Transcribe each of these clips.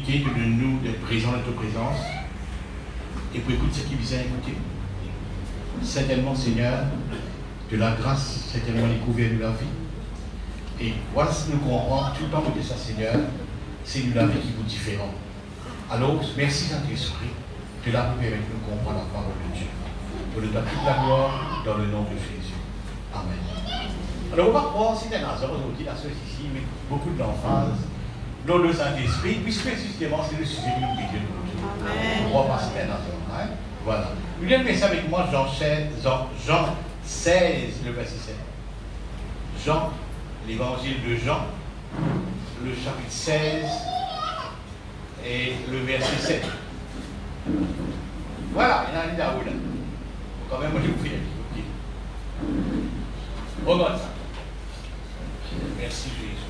de nous d'être présents dans notre présence et pour écouter ce qui vient à écouter. Certainement, Seigneur, de la grâce, certainement découvert de la vie. Et voilà ce que nous comprenons tout le temps de ça, Seigneur, c'est de la vie qui vous différent. Alors, merci Saint-Esprit de la vous permettre de comprendre la parole de Dieu. Pour le donner toute la gloire dans le nom de Jésus. Amen. Alors, on va voir, c'est un hasard aujourd'hui, la chose ici, mais beaucoup d'emphase dans le Saint-Esprit, puisque justement, c'est le sujet du Dieu aujourd'hui. On va voir, c'est un hasard. Hein? Voilà. Vous voulez faire ça avec moi, Jean 16, le verset 7. Jean, l'évangile de Jean, le chapitre 16 et le verset 7. Voilà, il y en a un là-haut là. Quand même, moi je vous fais un petit peu. Regarde ça. Merci Jésus.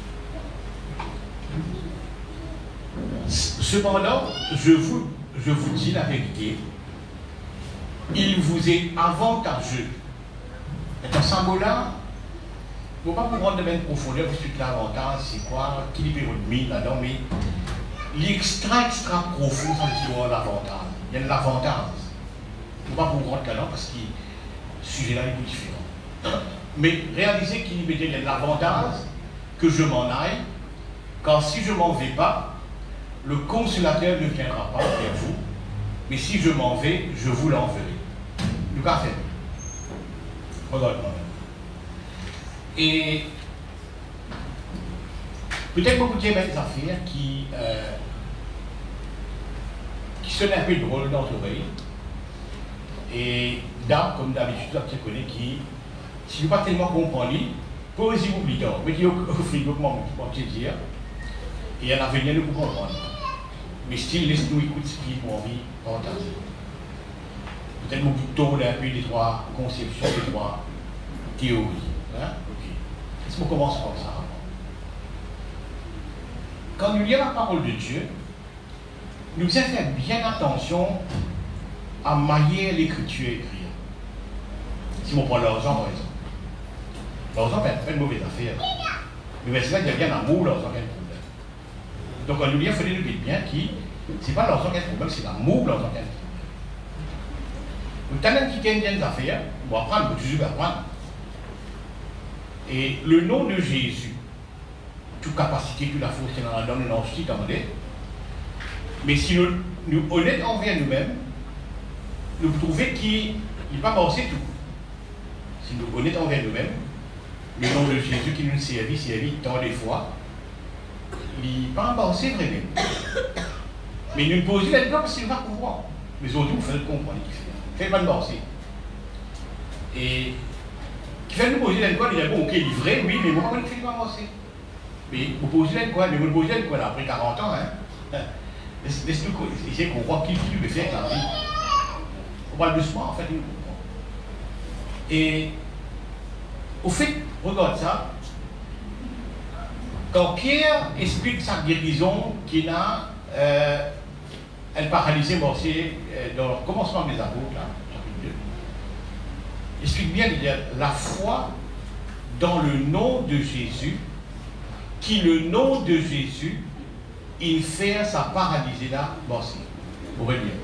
Cependant, je vous dis la vérité, il vous est avantageux. Et dans ce mot-là, il ne faut pas vous rendre de même profondeur, parce que l'avantage, c'est quoi? Qui libère de mille là-dedans, mais l'extra profond, ça veut dire l'avantage. Il y a l'avantage. Il ne faut pas vous rendre là-dedans, parce que le sujet-là est tout différent. Mais réalisez qu'il y a l'avantage que je m'en aille, car si je ne m'en vais pas, le consolateur ne viendra pas vers vous, mais si je m'en vais, je vous l'enverrai. Nous qu'à faire. Regarde-moi. Et peut-être beaucoup de des affaires qui sonnent un peu drôles dans l'oreille. Et d'art, comme d'habitude, tu connais qui, si vous ne pas tellement comprendre, posez-vous plutôt, mettez au frigo, comment je peux dire, et à l'avenir, nous pouvons comprendre. Mais style, laisse-nous écouter ce qui est pour envie partager. Peut-être beaucoup de tôt, un peu des trois conceptions, des trois théories. Hein? Ok. Est-ce qu'on commence par ça? Quand nous lisons la parole de Dieu, nous devons faire bien attention à mailler l'écriture et écrire. Si on prend l'argent, par exemple. L'argent fait une mauvaise affaire. Mais c'est là qu'il y a bien l'amour, l'argent qui a un problème. Donc, quand nous lisons, il faut nous dire bien que ce n'est pas l'argent qui a un problème, c'est l'amour, l'argent qui a un problème. Donc, tant qu'il y a des affaires, on va apprendre, on va toujours apprendre. Et le nom de Jésus, toute capacité, toute la force qu'il en a dans le nom, je dis, mais si nous sommes honnêtes envers nous-mêmes, nous trouvons qu'il n'est pas passé tout. Si nous sommes honnêtes envers nous-mêmes, le nom de Jésus qui nous servit tant des fois, il n'est pas passé vraiment. Mais nous nous posons la question parce qu'il ne va pas comprendre. Mais aujourd'hui, vous faites comprendre qu'il fait. Il ne fait pas de passer. Et qui fait nous poser la question, il dit bon, ok, il est vrai, oui, mais moi, comment il fait pas passer? Mais vous posez la question, mais vous posez la question après 40 ans, hein? Laisse-nous essayer qu'on voit qui veut faire avec la vie. On parle doucement, en fait, il nous comprend. Et au fait, regarde ça. Quand Pierre explique sa guérison qu'il a, elle paralysée morcée dans le commencement des apôtres, là, chapitre 2, il explique bien qu'il y a la foi dans le nom de Jésus, qui le nom de Jésus, il fait sa paralysée là morcée. Vous voyez bien.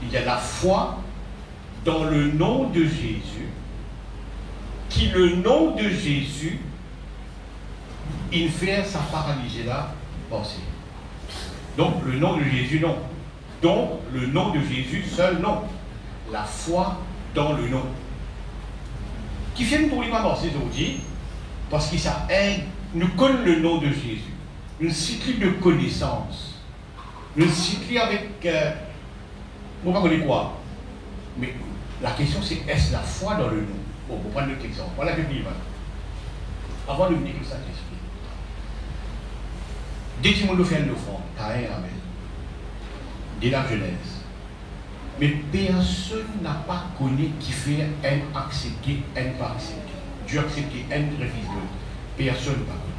Il y a la foi dans le nom de Jésus, qui le nom de Jésus, il fait sa paralysée là morcée. Donc le nom de Jésus, non. Donc le nom de Jésus, seul non. La foi dans le nom. Qui fait pour lui pas morcer aujourd'hui, parce que ça aide, nous connaissons le nom de Jésus. Nous citons de connaissance. Nous citons avec. On ne va pas connaître quoi. Mais la question c'est est-ce la foi dans le nom? Bon, pour prendre notre exemple. Voilà le Bible. Avant de venir que ça t'explique. Dès que nous faisons une offrande, Caïn et Abel, dès la Genèse. Mais personne n'a pas connu qui fait un accepté, un pas accepté. Dieu accepté, un refusé. Personne n'a pas connu.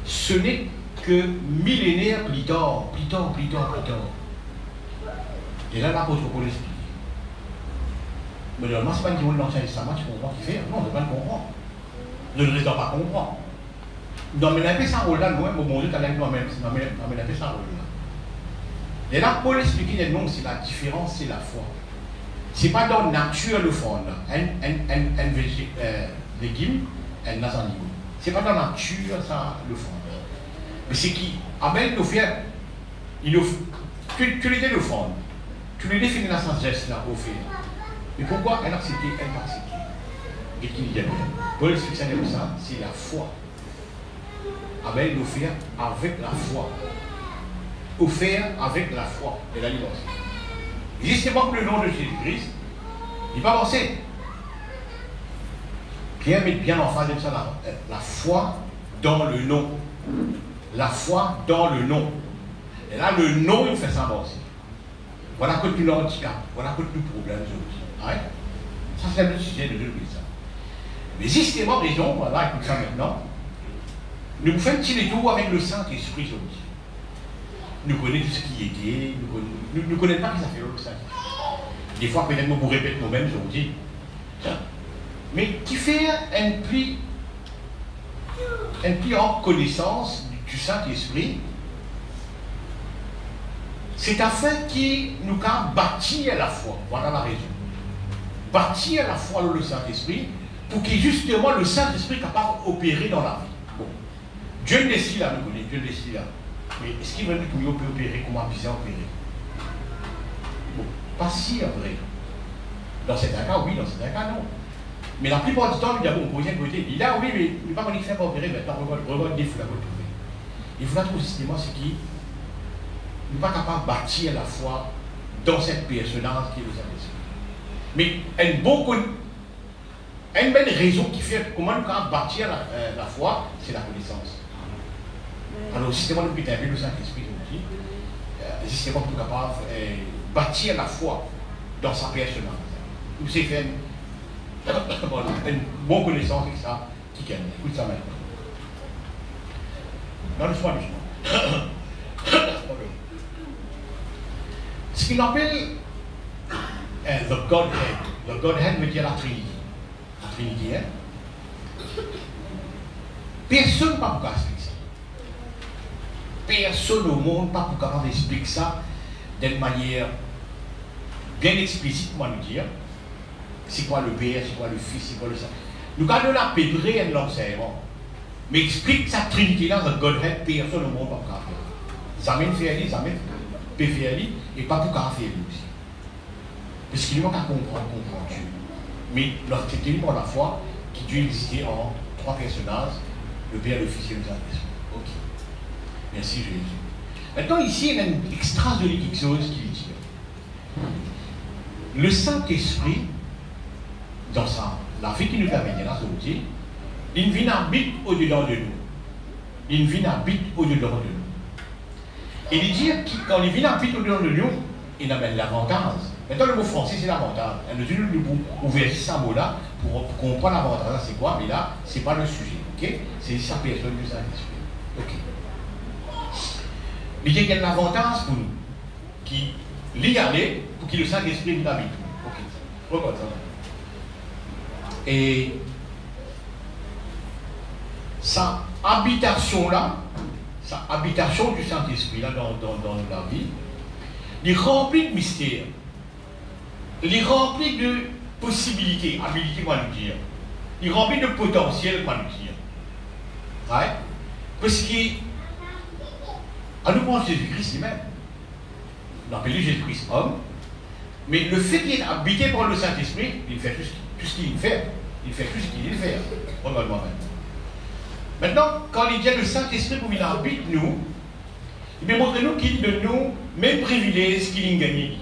Ce n'est que millénaires plus tard. Et là, l'apôtre Paul explique. Mais normalement, ce n'est pas une question de l'Ancien Testament, tu comprends ce qu'il fait. Non, on ne peut pas le comprendre. Je ne reste pas comprendre. Non, mais on a ça rôle là, moi, mon Dieu, tu as l'air moi-même, on a fait ça rôle là. Et là, Paul explique que non, c'est la différence, c'est la foi. Ce n'est pas dans la nature le fond, un légume, un nasanimo. Ce n'est pas dans la nature ça le fond. Mais c'est qui Abel nous fait, tu l'aides le fond, tu lui définis la sagesse là au fait. Mais pourquoi elle a accepté, elle n'a pas accepté? Et qui dit bien, Paul explique ça comme ça, c'est la foi. Abel nous fait avec la foi. Offert avec la foi et la liberté. Justement pour le nom de Jésus-Christ, il n'est pas pensé. Pierre met bien en face de ça la foi dans le nom. La foi dans le nom. Et là, le nom, il fait ça aussi. Voilà que tu handicap, voilà que tu problème aujourd'hui. Ouais? Ça, c'est le sujet de Dieu. Mais justement, raison, voilà, écoute ça maintenant. Nous faisons un petit détour avec le Saint-Esprit aujourd'hui. Nous connaissons tout ce qui était, nous ne connaissons pas ce que ça fait le Saint-Esprit. Des fois, peut-être, nous vous répétons nous-mêmes aujourd'hui. Mais qui fait un pli en connaissance du Saint-Esprit, c'est afin qu'il nous a bâti à la foi. Voilà la raison. Bâti à la foi le Saint-Esprit, pour que justement le Saint-Esprit soit capable d'opérer dans la vie. Bon. Dieu ne décide là, nous connaissons, Dieu ne décide là. Mais est-ce qu'il veut dire qu'on peut opérer, comment bien opérer? Bon, pas si vrai. Dans certains cas, oui, dans certains cas, non. Mais la plupart du temps, il y a bon, projet de côté, il dit là, oui, mais il n'est pas qu'on fait pas opérer, maintenant, regarde des fois, il faut trouver justement ce qui n'est pas capable de bâtir la foi dans cette personnage qui est le Saint-Esprit. Mais une belle raison qui fait comment nous pouvons bâtir la foi, c'est la connaissance. Alors, justement, nous pouvons le Saint-Esprit aussi, justement, pour capable bâtir la foi dans sa personnage. Nous c'est fait une bonne connaissance avec ça qui gagne. Écoute ça maintenant. Dans le soin du soin. Ce qu'il appelle the Godhead. The Godhead veut dire la Trinité. La Trinité, hein? Personne ne peut pas expliquer ça. Personne au monde ne peut pas expliquer ça d'une manière bien explicite, comment nous dire. C'est quoi le Père, c'est quoi le Fils, c'est quoi le Saint. Nous avons la pébré un l'enseignement. Mais explique sa Trinité dans le Godhead, personne au monde ne peut pas faire. Zamène fait Zamène peut faire et pas pour faire aussi. Parce qu'il manque à comprendre Dieu. Mais c'est uniquement la foi qui Dieu existait en trois personnages, le Père, le Fils et le Saint-Esprit. Ok. Merci Jésus. Maintenant ici, il y a une extra jolie quelque chose qui dit. Le Saint-Esprit, dans la vie qui nous permet de aujourd'hui, il vient habite au-dedans de nous. Il vient habite au-dedans de nous. Et il dit que quand il vient habite au-dedans de nous, il amène l'avantage. Maintenant, le mot français, c'est l'avantage. Nous devons ouvrir ce mot-là pour comprendre l'avantage. C'est quoi? Mais là, ce n'est pas le sujet. Okay? C'est sa personne du Saint-Esprit. Ok. Mais il y a un avantage pour nous qui l'y aller pour que le Saint-Esprit nous habite. Ok. Regarde ça. Et sa habitation-là, sa habitation du Saint-Esprit là dans la vie, il remplit de mystères, il remplit de possibilités, habilité, moi le dire, il remplit de potentiel, moi le dire. Ouais? Parce qu'à nous prendre Jésus-Christ lui-même, on appelle Jésus-Christ homme, mais le fait qu'il est habité par le Saint-Esprit, il fait tout ce qu'il fait. Il fait tout ce qu'il fait. Regarde-moi maintenant, quand il y a le Saint-Esprit pour qu'il habite nous, il montre-nous qu'il donne nous même privilèges qu'il a gagné.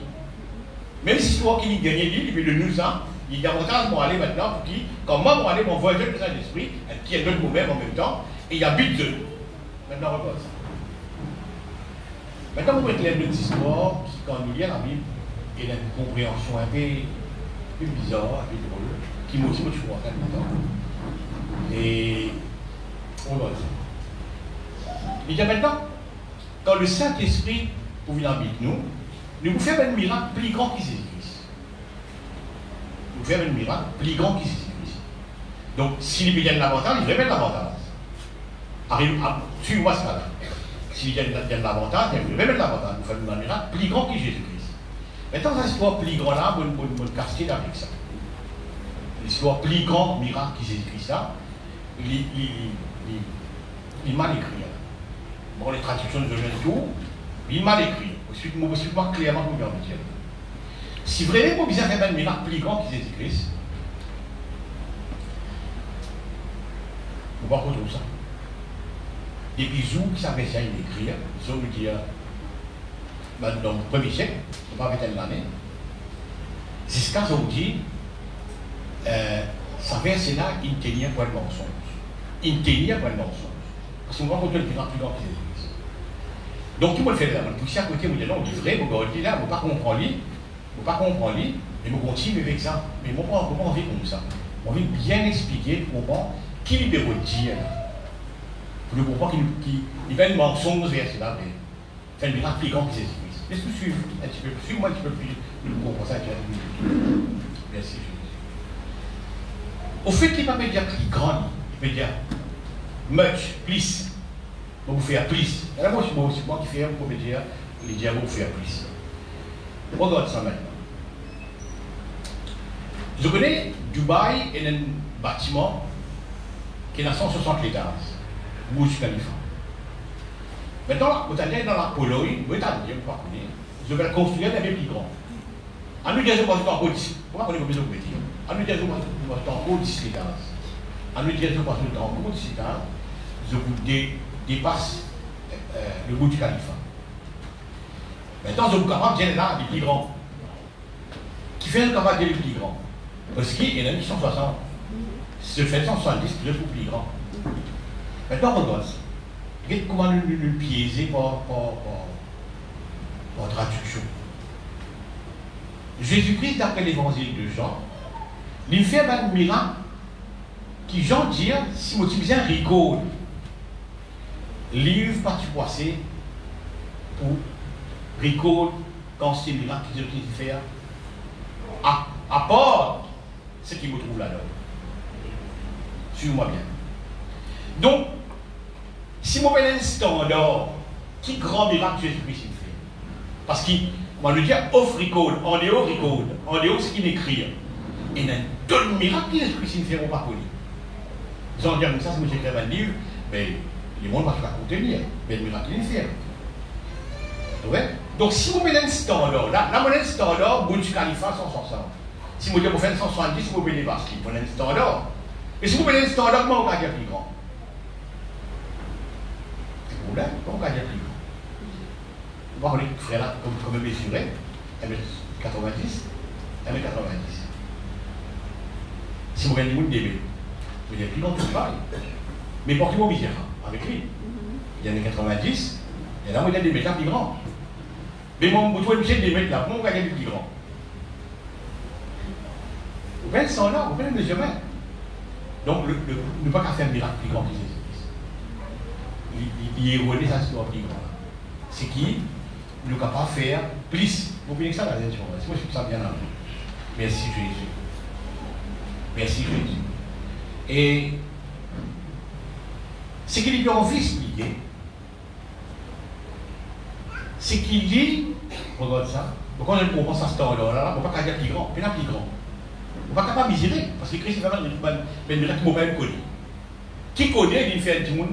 Même si c'est toi qui l'as gagné, il veut de nous ça, il y a avantage pour aller maintenant pour qui, quand moi pour aller mon voyage le Saint-Esprit, qui est notre nous-mêmes en même temps, et il habite eux. Maintenant, regarde ça. Maintenant, vous mettez notre histoire qui, quand nous lisons la Bible, il a une compréhension un peu bizarre, un peu drôle, qui m'a aussi beaucoup choix maintenant. Et on va ça. Il y a maintenant, quand le Saint-Esprit pour venir habiter nous, nous vous faisons un miracle plus grand qui Jésus-Christ. Nous faisons un miracle plus grand qui Jésus-Christ. Donc, s'il y a l'avantage, il révèle l'avantage. arrive à suivre moi ce cas-là. S'il y a un avantage, il y a même l'avantage, vous faites un miracle plus grand que Jésus-Christ. Maintenant, cette histoire plus grande là, vous me cassez avec ça. L'histoire plus grand miracle que Jésus-Christ là, il m'a écrit. Bon, les traductions de tout, il m'a écrit. Moi, clairement, vous me dire. Si vraiment vous avez un miracle plus grand que Jésus-Christ, vous ne pouvez pas retrouver ça. Des bisous qui savaient ça, il écrit, ils ont dit, dans le premier siècle, on va mettre l'année, jusqu'à ce qu'on dit, ça verset-là, il tenait pour le mensonge. Il tenait pour le mensonge. Parce qu'on va retrouver le miracle plus grand que Jésus-Christ. Donc, tout le monde fait là, vous poussez à côté, vous dites non, on dit vrai, vous dites là, vous ne pas comprendre, vous ne pas comprendre, mais vous continuez avec ça. Mais moi, on vit comme ça. On vit bien expliquer, pour comprendre qui libère Dieu là. Pour comprendre qu'il va une mensonge vers cela, mais fait un miracle plus grand que Jésus-Christ. Est-ce que vous suivez un petit peu, suivez-moi un petit peu plus, pour comprendre ça. Merci, Jésus. Au fait qu'il va me dire plus grand, il va dire much, plus. Donc vous faites plus. Et là, moi, c'est moi qui fais un pour me dire, il dit, vous faites plus. Regarde ça maintenant. Je connais Dubaï et un bâtiment qui a 160 étages, Burj Khalifa. Maintenant, vous allez dans la Pologne, vous allez je vais le construire un peu plus grand. En nous disant que c'est encore 10. Pourquoi on est besoin de dire? En nous disant que c'est encore 10 étages. En nous disant que c'est encore 10 étages, je vous dépasse le Burj Khalifa. Maintenant, je vous capable de dire là, les plus grands. Qui fait le capable de dire les plus grands? Parce qu'il y en a 160. Ce fait 170, je trouve plus grand. Maintenant, regarde ça. Regarde comment nous piéger par traduction. Jésus-Christ, d'après l'évangile de Jean, il fait un miracle qui, Jean dit, si vous utilisez un rigole, livre pas tu passer pour rigole quand c'est un miracle que Jésus fait, à part ce qui me trouve là-dedans. Suivez-moi bien. Donc, si vous avez un standard, qui grand miracle Jésus-Christ fait? Parce qu'on va le dire off record, en dehors record, en dehors ce qu'il écrit. Et il y a d'autres miracles que Jésus-Christ fait, on ne pas connu. Ils ont dit comme ça, si vous écrivez un livre, mais le monde ne va pas contenir, mais le miracle il fait. Donc, si vous mettez un standard, là, vous avez un standard, Burj Khalifa 160. Si vous faites 170, vous mettez parce qu'il faut un standard. Et si vous mettez un standard, comment on va dire plus grand? C'est le problème, comment on va dire plus grand? On va faire là comme mesurer, 1m90, 1m90. Si vous avez une début, vous avez plus grand tout pareil. Mais pour qui vous misère avec lui? Il y en a 90, et là, vous avez des mètres plus grands. Mais mon bouton est des mètres là, comment on va dire plus grand? Vous prenez le standard, vous prenez le mesurement. Donc, ne pas qu'à faire un miracle plus grand que Jésus-Christ. Il est erroné, ça c'est plus grand. C'est qui ne peut pas faire plus. Vous voyez que ça, la question. Moi, je trouve ça bien là. Merci Jésus. Merci Jésus. Et ce qu'il lui a envie d'expliquer, c'est qu'il dit, regarde ça, donc on comprend ça, ce temps-là, on ne peut pas dire plus grand, mais là plus grand. On ne va pas misérer, parce que Christ est vraiment un miracle qui ne connaît. Qui connaît, il fait un petit monde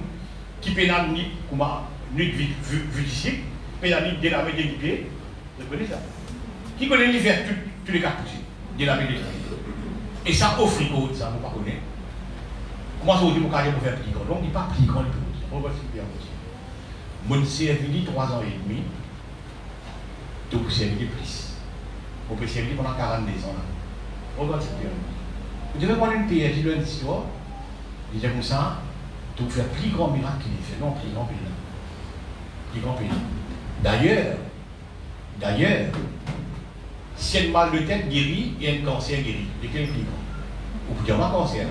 qui pénale nuit vu d'ici, pénale de la main des pieds, vous connaissez ça. Qui connaît, il fait tous les cas possibles, de la main des pieds. Et ça offre code, ça, on ne connaît pas. Comment ça vous dit, mon carrière pour faire plus grand? Donc, il n'est pas plus grand, il peut on va se faire aussi. Mon servi 3 ans et demi, donc vous servez plus. Vous pouvez servir pendant 42 ans. Regarde cette période. Vous devez prendre une PhD d'une histoire, il dit comme ça, donc faire plus grand miracle qu'il fait. Non, plus grand pays. Plus grand pays. D'ailleurs, si un mal de tête guérit et un cancer guérit, de quel plus grand? Vous pouvez dire un cancer.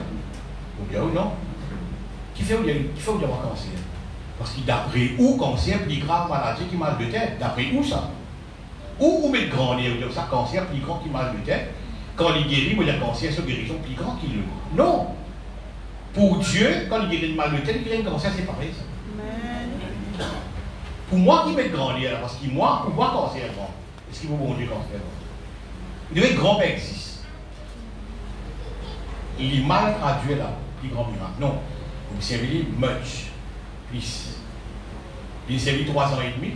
Vous pouvez dire non. Qui fait vous dire un cancer? Parce que d'après où cancer, plus grave maladie qui mal de tête? D'après où ça? Où vous mettez grand nez, vous dites ça, cancer plus grand qui mal de tête? Quand il guérit, vous dites cancer, c'est guérison plus grand qu'il le. Non! Pour Dieu, quand il y a une mal de tête, il y a une commencer à séparer ça. Amen. Pour moi qui m'est grandi là, parce que moi, pour moi, quand c'est grand, est-ce qu'il faut bon Dieu quand c'est grand? Il devait grand-père existe. Il est mal traduit là, plus grand miracle. Non, vous servez much, plus. Il servi 3 ans et demi.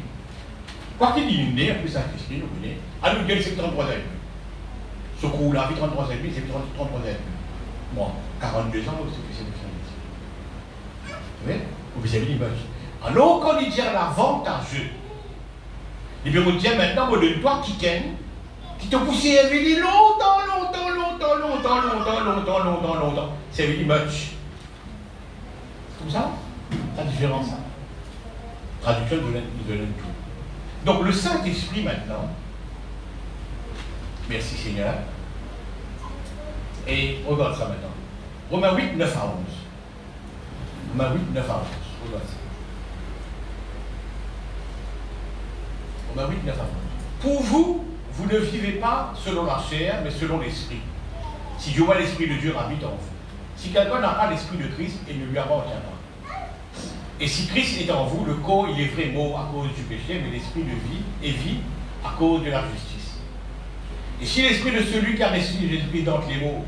Quoi qu'il dit, il est plus sacrifié, nous connaissons. À nous, Dieu, c'est 33 ans et demi. Ce coup-là, 33 ans et demi, c'est 33 ans et demi. Moi, 42 ans, c'est plus vous voyez? Vous servez much. Alors, quand il dit l'avantageux, il veut dire maintenant, moi, donne-toi qui te pousse à venir longtemps. C'est really much. C'est comme ça? La différence, ça. Traduction de tout. Donc, le Saint-Esprit maintenant, merci Seigneur, et regarde ça maintenant. Romains 8, 9 à 11. Romains 8, 9 à 11. Regarde ça. Romains 8, 9 à 11. Pour vous, vous ne vivez pas selon la chair, mais selon l'esprit. Si je vois l'esprit de Dieu habite en vous. Si quelqu'un n'a pas l'esprit de Christ, il ne lui appartient pas. Et si Christ est en vous, le corps, il est vrai mort à cause du péché, mais l'esprit de vie est vie à cause de la justice. Et si l'esprit de celui qui a ressuscité Jésus-Christ d'entre les morts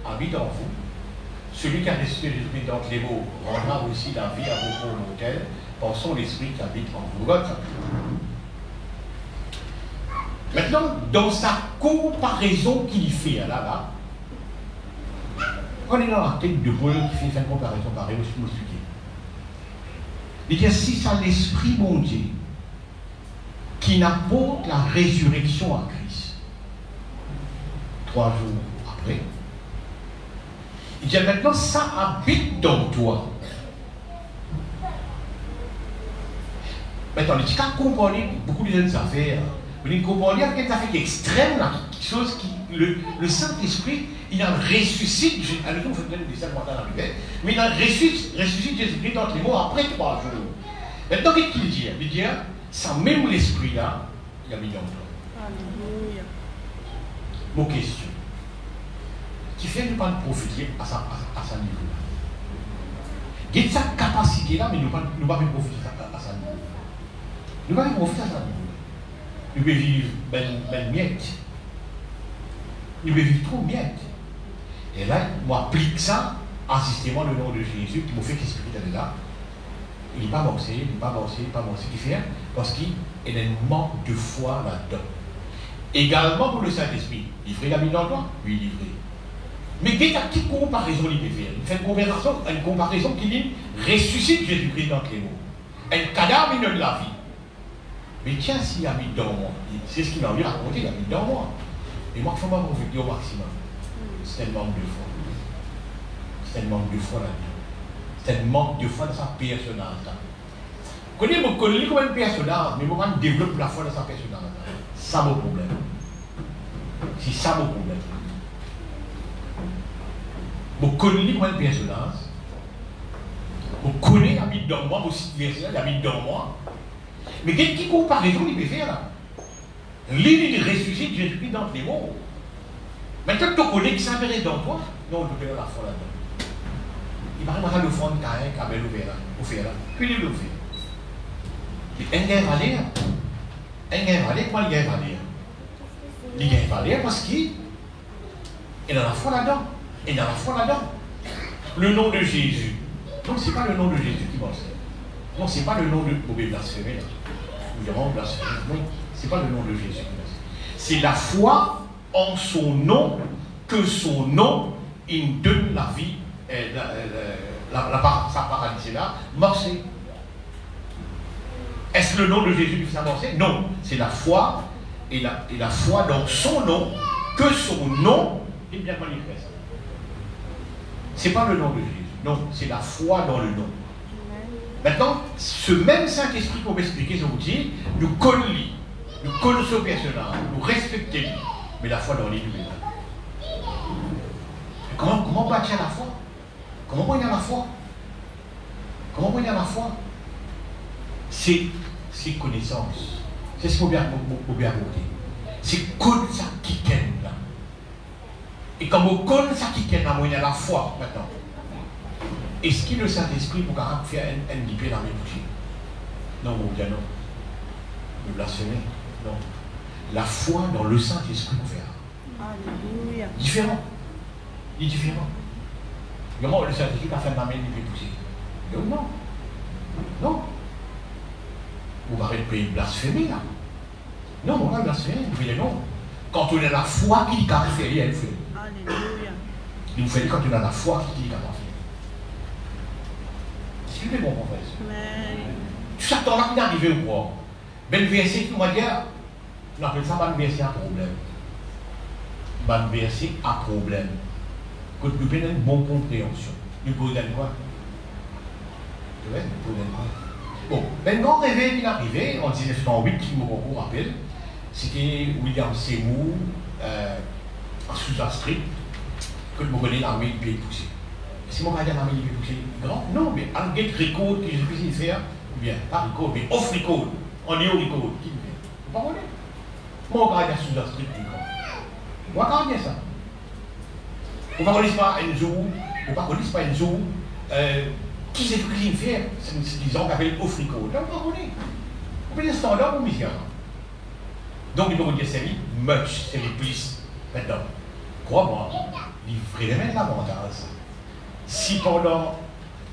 habite en vous, celui qui a ressuscité Jésus-Christ d'entre les morts rendra aussi la vie à vos corps mortels par son esprit qui habite en vous. Regarde ça. Maintenant, dans sa comparaison qu'il fait, là, on est dans la tête de Paul qui fait une comparaison pareille, je vais m'expliquer. Il dit, si c'est l'Esprit mon Dieu qui n'apporte la résurrection à Christ, 3 jours après, il dit, maintenant, ça habite dans toi. Maintenant, il dit, quand on comprend beaucoup de jeunes affaires, vous comprenez qu'il y a des affaires extrêmes, là, quelque chose qui. Le Saint-Esprit, il en ressuscite, allez-vous vous donner des serments dans la Bible, mais il en ressuscite Jésus-Christ d'entre les morts après 3 jours. Maintenant, qu'est-ce qu'il dit? Il dit, ça même l'Esprit-là, il a mis dans toi. Alléluia. Mon question. Qui fait nous pas profiter à sa niveau-là? Il y a cette capacité-là, mais nous ne pouvons pas profiter à sa niveau. Nous ne pouvons pas profiter à sa niveau. Nous pouvons vivre ben miette. Nous pouvons vivre trop miette. Et là, moi, applique ça à systémement le nom de Jésus qui m'a fait qu'esprit est là. Il n'est pas boxé, il n'est pas boxé, il n'est pas boxé. Qui fait? Parce qu'il y a un manque de foi là-dedans. Également pour le Saint-Esprit. Il ferait la vie dans toi? Oui, il ferait. Mais dès qu'à quelle comparaison il peut faire? Il fait une comparaison qui dit ressuscite Jésus-Christ d'entre les morts. Un cadavre, il donne la vie. Mais tiens, s'il habite dans moi, c'est ce qu'il m'a envie de raconter, il habite dans moi. Et moi, il faut pas profiter au maximum. C'est un manque de foi. C'est un manque de foi là-dedans. C'est un manque de foi dans sa personnalité. Vous connaissez comme un personnage, mais comment développe la foi dans sa personnalité? C'est mon problème. C'est ça mon problème. Vous connaissez comme un personnage. Vous connaissez, il habite dans moi, vous il habite dans moi. Mais quelle comparaison il peut faire là? L'île ressuscite Jésus-Christ d'entre les morts. Maintenant, tu connais qui s'appelle dans toi? Non, tu peux la foi là-dedans. Il paraît que le fond de Caïn, Abel ouvert là. Ouvert là. Puis il l'ouvert. Il y a un valeur. Il y a un valeur. Pourquoi il y a un valeur? Il y a un valeur parce qu'il est dans la foi là-dedans. Il est dans la foi là-dedans. Le nom de Jésus. Donc, ce n'est pas le nom de Jésus qui m'enseigne. Non, ce n'est pas le nom de blasphémé. Nous avons blasphémé. Non, ce n'est pas le nom de Jésus qui m'enseigne. C'est la foi en son nom, que son nom, il donne la vie, sa paralysée là, marcher. Est-ce le nom de Jésus qui fait ça marcher? Non, c'est la foi, et la foi dans son nom, que son nom, et bien qu'on y fait ça. Ce n'est pas le nom de Jésus, non, c'est la foi dans le nom. Maintenant, ce même Saint-Esprit pour m'expliquer, je vous dis, nous connaissons lui, nous connaissons ce personnage, nous respectons lui, mais la foi dans lui, nous. Comment bâtir la foi? Comment bâtir la foi? Comment bâtir la foi? C'est connaissance. C'est ce qu'on vient apporter. C'est connaître ça qui ken là. Et quand on connaît ça qui ken là, il y a la foi maintenant. est-ce que le Saint-Esprit pour faire un dipé dans mes bougies? Non, mon gars, non. Le blasphémer, non. La foi dans le Saint-Esprit pour faire. Alléluia. Différent. Il est différent. Comment le Saint-Esprit a fait un dipé bougie? Non. Non. Vous m'arrêtez de payer blasphémer là. Non, on va blasphémer, vous voyez non. Quand on a la foi qui dit qu'à faire, elle fait. Alléluia. Il vous fait quand on a la foi qui dit qu'à faire. Est-ce que c'est bon, professeur? Amen. Tout ça, temps là qui est arrivé ou quoi? Ben, le verset qui m'a dit, on appelle ça, le verset à problème. Le verset à problème. Quand nous avons une bonne compréhension. Nous pouvons dire quoi? Nous pouvons dire quoi? Bon, ben, grand réveil qui est arrivé en 1908, qui me rappelle, c'était William Seymour, à Sousa Street, que vous connaissez l'armée du pays poussé. Si mon gars l'armée du pays poussé, grand? Non, mais un get record qui je puisse faire, ou bien, pas record, mais off record, en néo record, qui me fait? Vous ne comprenez? Mon gars à Sousa Street, plus grand. Vous ne ça? Vous ne connaissez pas un jour, vous ne connaissez pas un jour, qui c'est qui me fait? C'est des gens qui appellent off record. Vous ne comprenez? Vous pouvez standard ou mission? Donc, il faut dire, c'est much, c'est les plus. Maintenant, crois-moi, il y a vraiment l'avantage. Si pendant,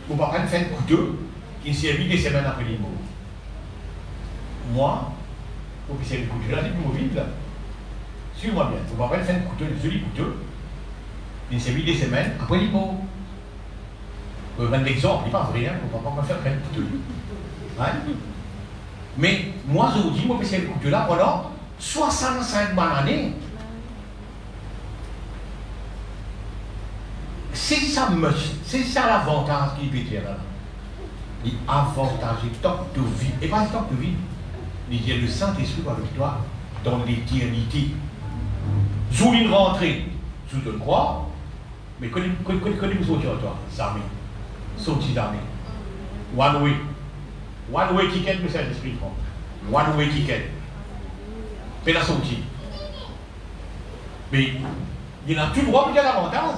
vous ne pouvez pas faire un couteau, qui servi des semaines après les mots. Moi, vous pouvez faire un couteau, là, c'est plus mobile, là. Suivez-moi bien, vous ne pouvez pas faire un couteau, un joli couteau, qui servi des semaines après les mots. Vous pouvez prendre l'exemple, il n'est pas vrai, hein, vous ne pouvez pas faire un couteau. Hein? Mais moi, je vous dis, moi, je peux faire un couteau là pendant 65 bonnes années. C'est ça, c'est ça l'avantage qui peut dire là. L'avantage, tant de vie, et pas tant de vie. Il y a le Saint-Esprit avec toi dans l'éternité. Sous une rentrée, sous une croix, mais connaissez-vous sortir toi, armées, sortir d'armée. One way ticket, le Saint-Esprit prend. One way ticket. Mais la sortie. Mais il y en a tout droit pour qu'il y ait l'avantage.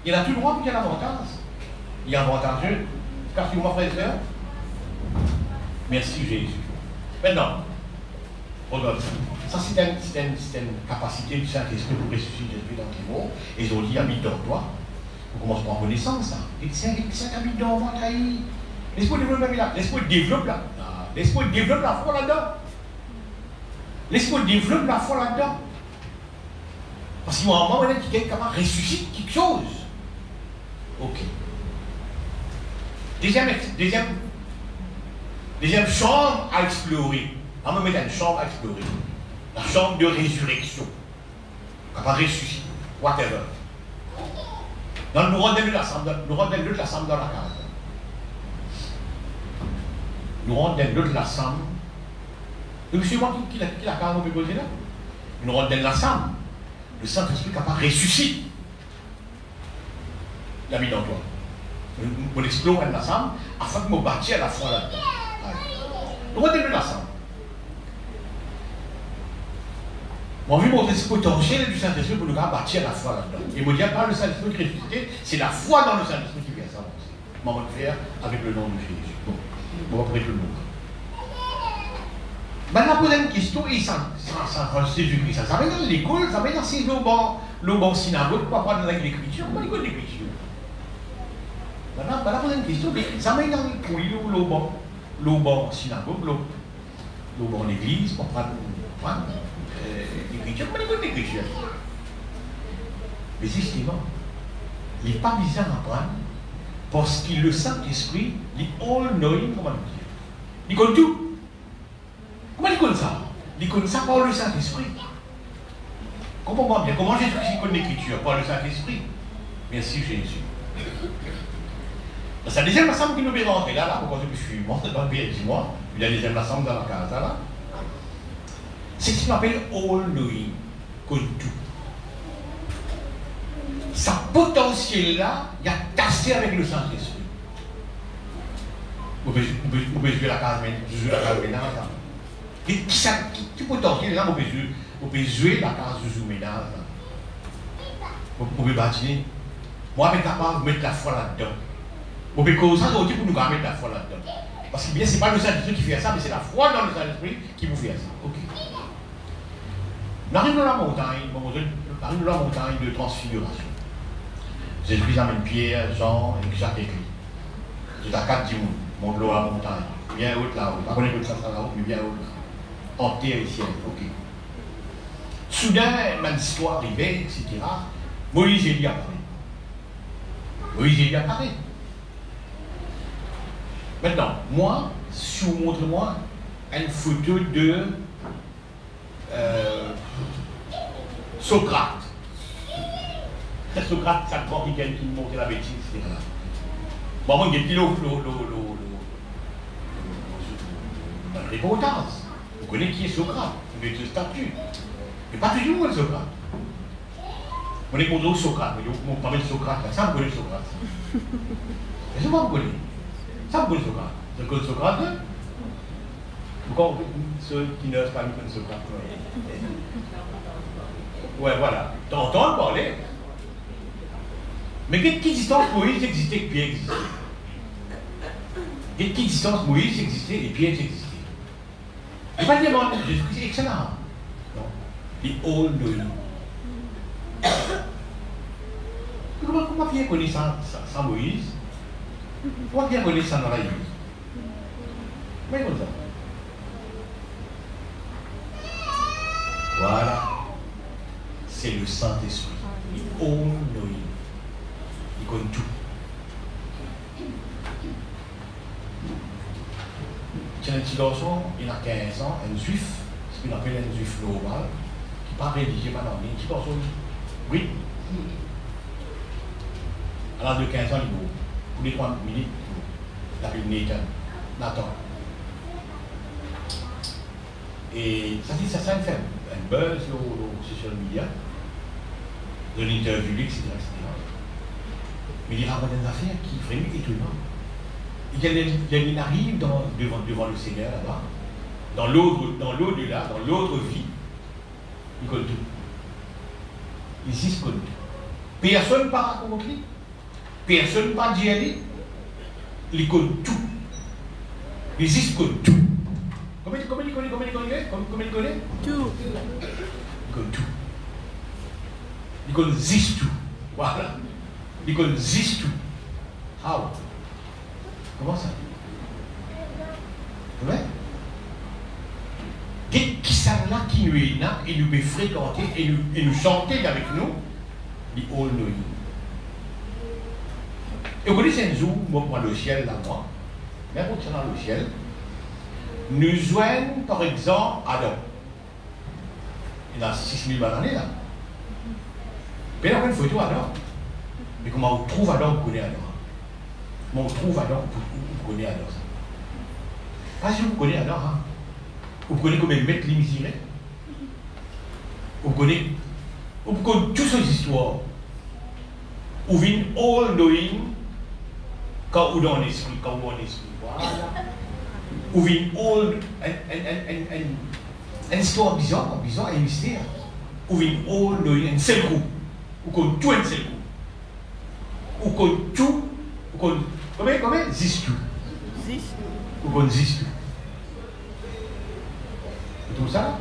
Il y en a tout droit pour qu'il y ait l'avantage. Il y a avantageux. Car sur mon frère et soeur. Merci Jésus. Maintenant, regarde ça. Ça, c'est une capacité du Saint-Esprit pour ressusciter l'Esprit dans tes mots. Et ils ont dit habite dans toi. On commence par connaissance. Et c'est habite dans moi, trahi. L'Esprit développe là. L'Esprit développe là. L'Esprit développe la foi là-dedans. L'Esprit développe la foi là-dedans. Parce qu'il y a un moment où quelqu'un ressuscite quelque chose. Ok. Deuxième chambre à explorer. On va mettre une chambre à explorer. La chambre de résurrection. On va ressusciter. Whatever. Donc nous rendons l'assemble dans la case. Nous rendons l'assemble. Donc c'est moi qui la case on peut poser là. Nous rendons l'assemble. Le Saint-Esprit capable de ressusciter. La vie dans toi. On explore l'assemble afin de me bâtir à la foi là-dedans. Nous rendons l'assemble. Moi, vu mon potentiel du Saint-Esprit pour nous bâtir la foi là-dedans. Et me dire, pas le Saint-Esprit qui est ressuscité, c'est la foi dans le Saint-Esprit qui vient s'avancer. On va le faire avec le nom de Jésus. Bon, on va prêter le nom. Maintenant, poser une question, et ça Jésus-Christ, ça va dans l'école, ça va dans le bon synagogue, pourquoi pas dans l'écriture, pas l'école d'écriture. Maintenant, poser une question, mais ça va dans le bon synagogue, le bon église, pour prendre l'écriture, pas l'école d'écriture. Mais justement, il n'est pas bizarre à prendre, parce que le Saint-Esprit, il est all-knowing, comment dire. Il connaît tout. Comment il connaît ça? Il connaît ça par le Saint-Esprit. Comprends-moi bien. Comment Jésus-Christ connaît l'écriture? Par le Saint-Esprit. Merci Jésus. C'est la deuxième assemble qui nous fait rentrer là, pourquoi je suis mort dans le pays, dis-moi. Il y a la deuxième assemble dans la case là. C'est ce qu'on appelle all-knowing. Connaît tout. Sa potentiel là, il a tassé avec le Saint-Esprit. Vous pouvez jouer la case maintenant. Qui potentiel là, vous pouvez jouer la case de jour ménage. Vous pouvez bâtir. Moi, je suis capable de mettre la foi là-dedans. Vous pouvez causer ça pour nous mettre la foi là-dedans. Parce que bien, ce n'est pas le Saint-Esprit qui fait ça, mais c'est la foi dans le Saint-Esprit qui vous fait ça. Ok. Nous arrivons dans la montagne de transfiguration. Jésus amène Pierre, Jean et Jacques et Christ. C'est à 4 jours, monte l'eau à la montagne. Bien haute là-haut. Pas qu'on est ça là-haut, mais bien haut là. En terre et ciel. Ok. Soudain, même histoire arrivée, etc. Moïse et Élie apparaît. Moïse et Élie apparaît. Maintenant, moi, si vous montrez-moi une photo de Socrate. Socrate, ça croit qu'il qui montre la bêtise, etc. Bon, il y a le reportage. Vous connaissez qui est Socrate, vous mettez le statut. Mais pas toujours le Socrate. On est pour Socrate, on parle de Socrate, ça vous connaissez Socrate. C'est ça vous connaissez. Ça vous connaissez Socrate. Vous connaissez Socrate, hein? Encore ceux qui n'osent pas connaître Socrate. Ouais, voilà. T'entends parler. Mais quelle distance Moïse existait que Pierre existait? Quelle distance Moïse existait et Pierre existait? Je ne vais pas dire que Jésus-Christ est excellent. Non. The all knowing. Comment Pierre connaît ça sans Moïse? Comment Pierre connaît ça dans la Bible? Comment il connaît ça? Voilà. C'est le Saint-Esprit. The all knowing. Il connaît tout. Il y a un petit garçon, il a 15 ans, un juif, ce qu'on appelle un juif normal, qui n'est pas rédigé, pas dans un petit garçon, oui. À l'âge de 15 ans, il est tous les 3 minutes, il appelle Nathan. Et ça dit, ça fait un buzz sur les social media, de l'interview, etc. Mais il raconte des affaires qui sont vraiment étonnantes. Il arrive devant le Seigneur là-bas, dans l'au-delà, dans l'autre vie, il connaît tout. Ici, il connaît tout. Personne ne part contre lui, personne ne part d'y aller, il connaît tout. Ici, il connaît tout. Comment il connaît? Comment il connaît? Tout. Il connaît tout. Il connaît tout. Voilà. Il connaît tout. How? Comment ça? Vous voyez? Qui sont là qui nous est là et nous peut fréquenter et nous chanter avec nous, les all knowing. Et vous connaissez un jour, moi, le ciel là-bas, même quand c'est dans le ciel, nous joignent par exemple Adam. Il a 6000 années là. Puis là, on a une photo Adam. Mais comment on trouve Adam, on connaît Adam. Comment on trouve Adam, on connaît Adam. Pas si vous connaissez Adam, hein. Vous connaissez comment mettre les misérés. Vous connaissez toutes ces histoires. Vous venez all knowing quand vous dans l'esprit, quand vous dans l'esprit. Voilà. Vous venez all une histoire bizarre, un mystère. Vous venez all knowing un seul coup. Vous connaissez tout un seul coup. Vous connaissez tout. Vous connaissez comment zis tout. Vous connaissez zis tout. Vous trouvez ça?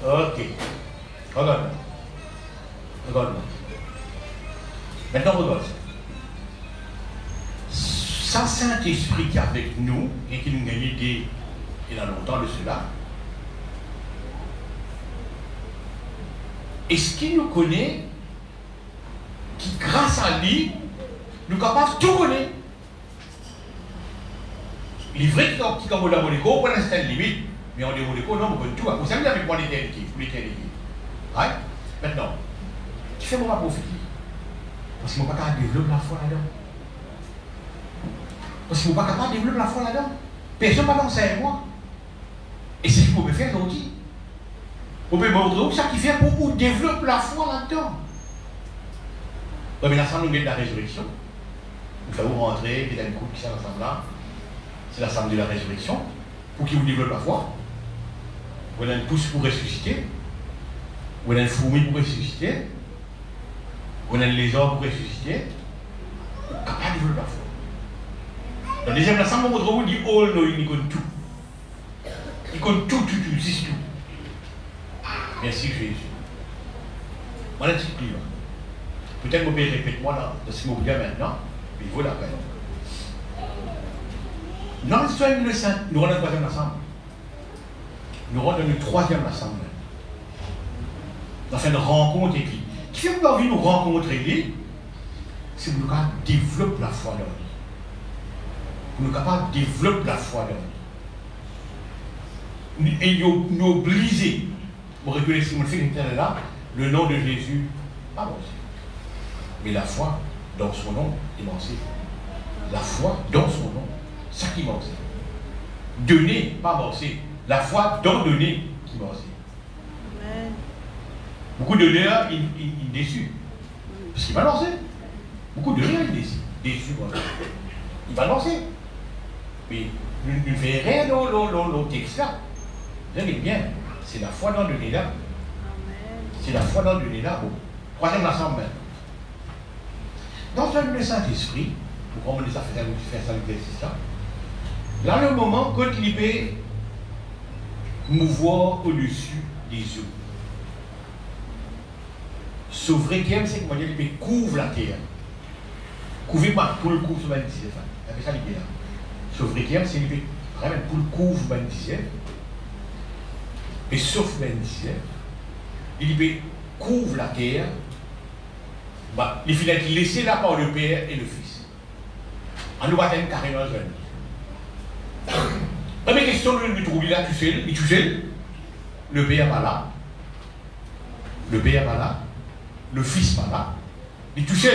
Ok. Regarde. Maintenant, regarde. Ça, Saint-Esprit qui est avec nous et qui nous a aidé il y a longtemps de cela. Est-ce qu'il nous connaît, qui grâce à lui, nous est capable de tout connaître? Il est vrai qu'il comme on l'a monnaie, pour l'instant limite, mais on est monnaie, non, on connaît tout. Vous savez avec moi l'éternité, pour l'éternité. Right? Maintenant, qui fait moi profiter? Parce que je ne suis pas capable de développer la foi là-dedans. Parce que je ne suis pas capable de développer la foi là-dedans. Personne ne va danser avec moi. Et c'est ce que vous pouvez faire aujourd'hui. Vous pouvez montrer ça qui fait pour vous développer la foi là-dedans. Oui, mais l'assemblée de la résurrection, vous faites vous rentrer, il y a une coupe qui s'est ensemble là. C'est l'assemblée de la résurrection. Pour qui vous développe la foi. Vous avez une pousse pour ressusciter. Vous avez une fourmi pour ressusciter. On a les hommes pour ressusciter, capable de développer la foi. Dans le deuxième ensemble, on vous dit, oh non, il connaît tout. Il connaît tout, c'est tout. Merci Jésus. Voilà un petit peu. Peut-être que vous pouvez répéter moi dans ce que vous dites maintenant, mais il vaut la peine. Dans l'histoire de Saint, nous rendons le troisième ensemble. Nous rendons le troisième ensemble. Dans une rencontre avec lui. Qui fait que vous avez envie de nous rencontrer lui, c'est que nous devons développer la foi dans lui. Nous sommes capables de développer la foi dans lui. Et nous obliger, pour reconnaître ce que nous faisons là, le nom de Jésus, pas bon. Mais la foi dans son nom est lancée. La foi dans son nom, c'est ça qui est lancé. Donner, pas lancé. La foi dans donner qui est lancé. Beaucoup de donneurs, ils sont déçus. Parce qu'il va lancer. Beaucoup de donneurs, ils sont déçus. Il va lancer. Mais nous ne faisons rien dans le texte là. Vous allez bien. C'est la foi dans donner là. C'est la foi dans donner là. Bon. Troisième ensemble. Dans le Saint-Esprit, pour qu'on ça faire ça l'exercice là, là le moment quand il peut mouvoir au-dessus des eaux. Ce vrai qui aime, c'est que il peut couvre la terre. Couvrir par pour le couvre sur 27. C'est ça l'idée là. Ce vrai qui aime, c'est qu'il peut vraiment pour le couvre 27. Mais sauf 27, il peut couvre la terre. Bah, il faut être laissé là par le Père et le Fils. On nous va être carrément jeune. Première question de trouver là, tu sais, le Père va là. Le Père va là. Le Fils va là. Il touche.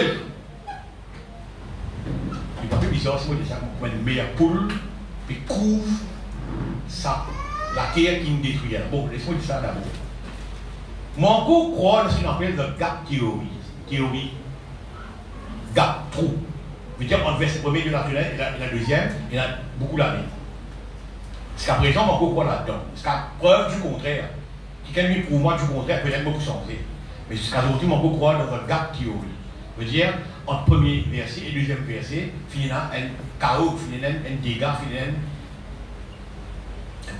Il n'est pas plus bizarre, c'est moi qui dis ça comme une meilleure poule, puis couvre ça, la terre qui nous détruit. Bon, laisse-moi dire ça d'abord. Mon coup croit dans ce qu'on appelle le gap théorie. Théorie, gap, trou. Je veux dire, entre le verset premier de la tunnel et la deuxième, il y en a beaucoup la vie. Jusqu'à présent, mon coup croit là-dedans. Jusqu'à preuve du contraire. Quelqu'un lui prouve moi du contraire, peut-être beaucoup changer. Mais jusqu'à aujourd'hui, mon coup croit dans le gap théorie. Je veux dire, entre premier verset et deuxième verset, il y a un chaos, il y a un dégât, il y a un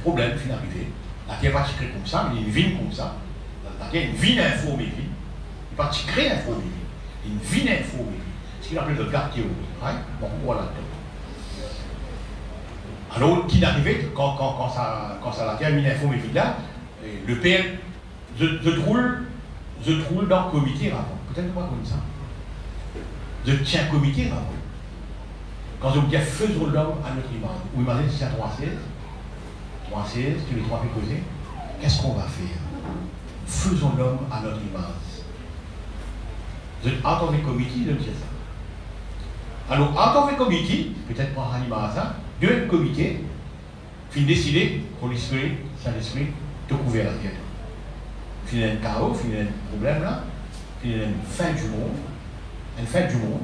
problème qui est arrivé. La terre va se créer comme ça, mais il y a une vigne comme ça. La terre a une vigne informée. Il va se créer informée. Une vigne informée. Ce qu'il appelle le gap théorie. Bon, voilà. Alors, qui est arrivé quand ça la terre a une informée là, le Père, je trouve dans le comité avant. Peut-être pas comme ça. Je tiens un comité avant. Quand je vous dis faisons l'homme à notre image. Vous imaginez si c'est 3.16, 3.16, tous les trois peut causer. Qu'est-ce qu'on va faire? Faisons l'homme à notre image. Vous entendez le comité, je dis ça. Alors, en tant que comité, peut-être pas à l'image ça, deux comités, puis décider pour l'esprit, Saint-Esprit, de couvrir la terre. Puis il y a un chaos, puis il y a un problème là, puis il y a une fin du monde. Une fin du monde.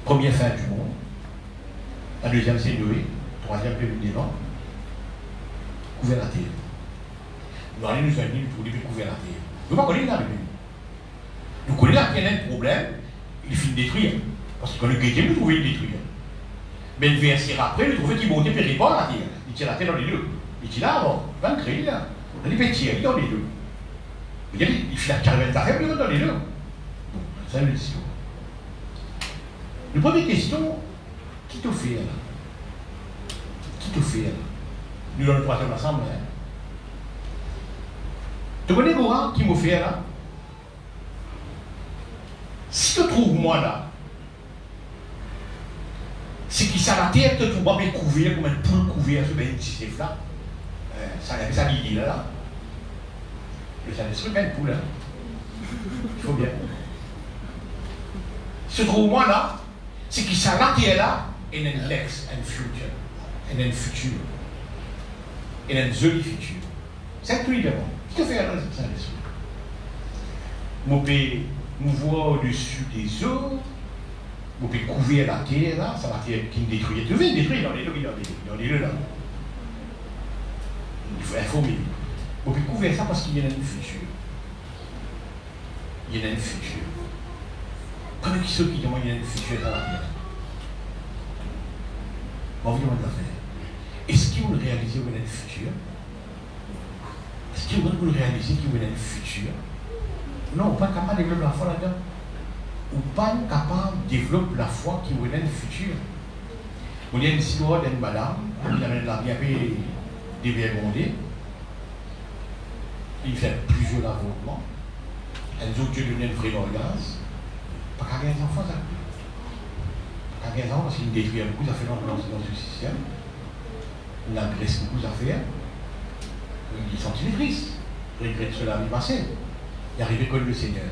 Première fin du monde. La deuxième, c'est Noé. Troisième, peuple devant. Couvert la terre. Nous allons nous soigner pour lui couvrir la terre. Nous ne connaissons pas la Bible. Nous connaissons qu'il y a un problème, il finit de détruire. Parce que quand le chrétien, nous trouvons détruire. Mais le verset après, nous trouvons qu'il montait et répand la terre. Il tire la terre dans les deux. Il tire là avant. Il va le créer là. Il peut tirer dans les deux. Il fait la carrière d'affaires, il va dans les deux. C'est une question. La première question, qui te fait là? Qui te fait là? Nous dans le troisième ensemble. Hein? Tu connais Goran qui m'a fait là? Si tu trouves moi là, c'est qui ça la terre te trouve pas bien couvert comme une poule couverte sur une petite là. Ça dit là. Le Saint-Esprit met une poule. Il faut bien. Se trouve moi là, c'est qui ça la terre là, et un lex, un futur. Et un futur. Et un joli futur. C'est tout évidemment. Qui te fait alors ça Saint-Esprit? Mon pays nous voit au-dessus des eaux, mon pays couvrir la terre là, ça la terre qui me détruit. Tu veux détruire dans les deux là. Il faut informer. Mon pays couvrir ça parce qu'il y a un futur. Il y a un futur. Première question qui demande il y a une future dans la terre. On vous demande d'affaire. Est-ce que vous réalisez qu'il y a une future? Est-ce que vous réalisez qu'il y a une future? Non, pas capable de développer la foi là-dedans. Ou pas capable de développer la foi qui vous a une future. Vous avez une histoire d'une madame, qui avait la vie dévergondée. Il fait plusieurs avortements. Elle nous a donné une vraie orgase. Pas qu'à 15 enfants, ça. Pas qu'à 15 ans, parce qu'il détruit beaucoup d'affaires dans ce système. Il agresse beaucoup d'affaires. Il est senti triste. Il regrette cela l'année passée. Il est arrivé comme le Seigneur.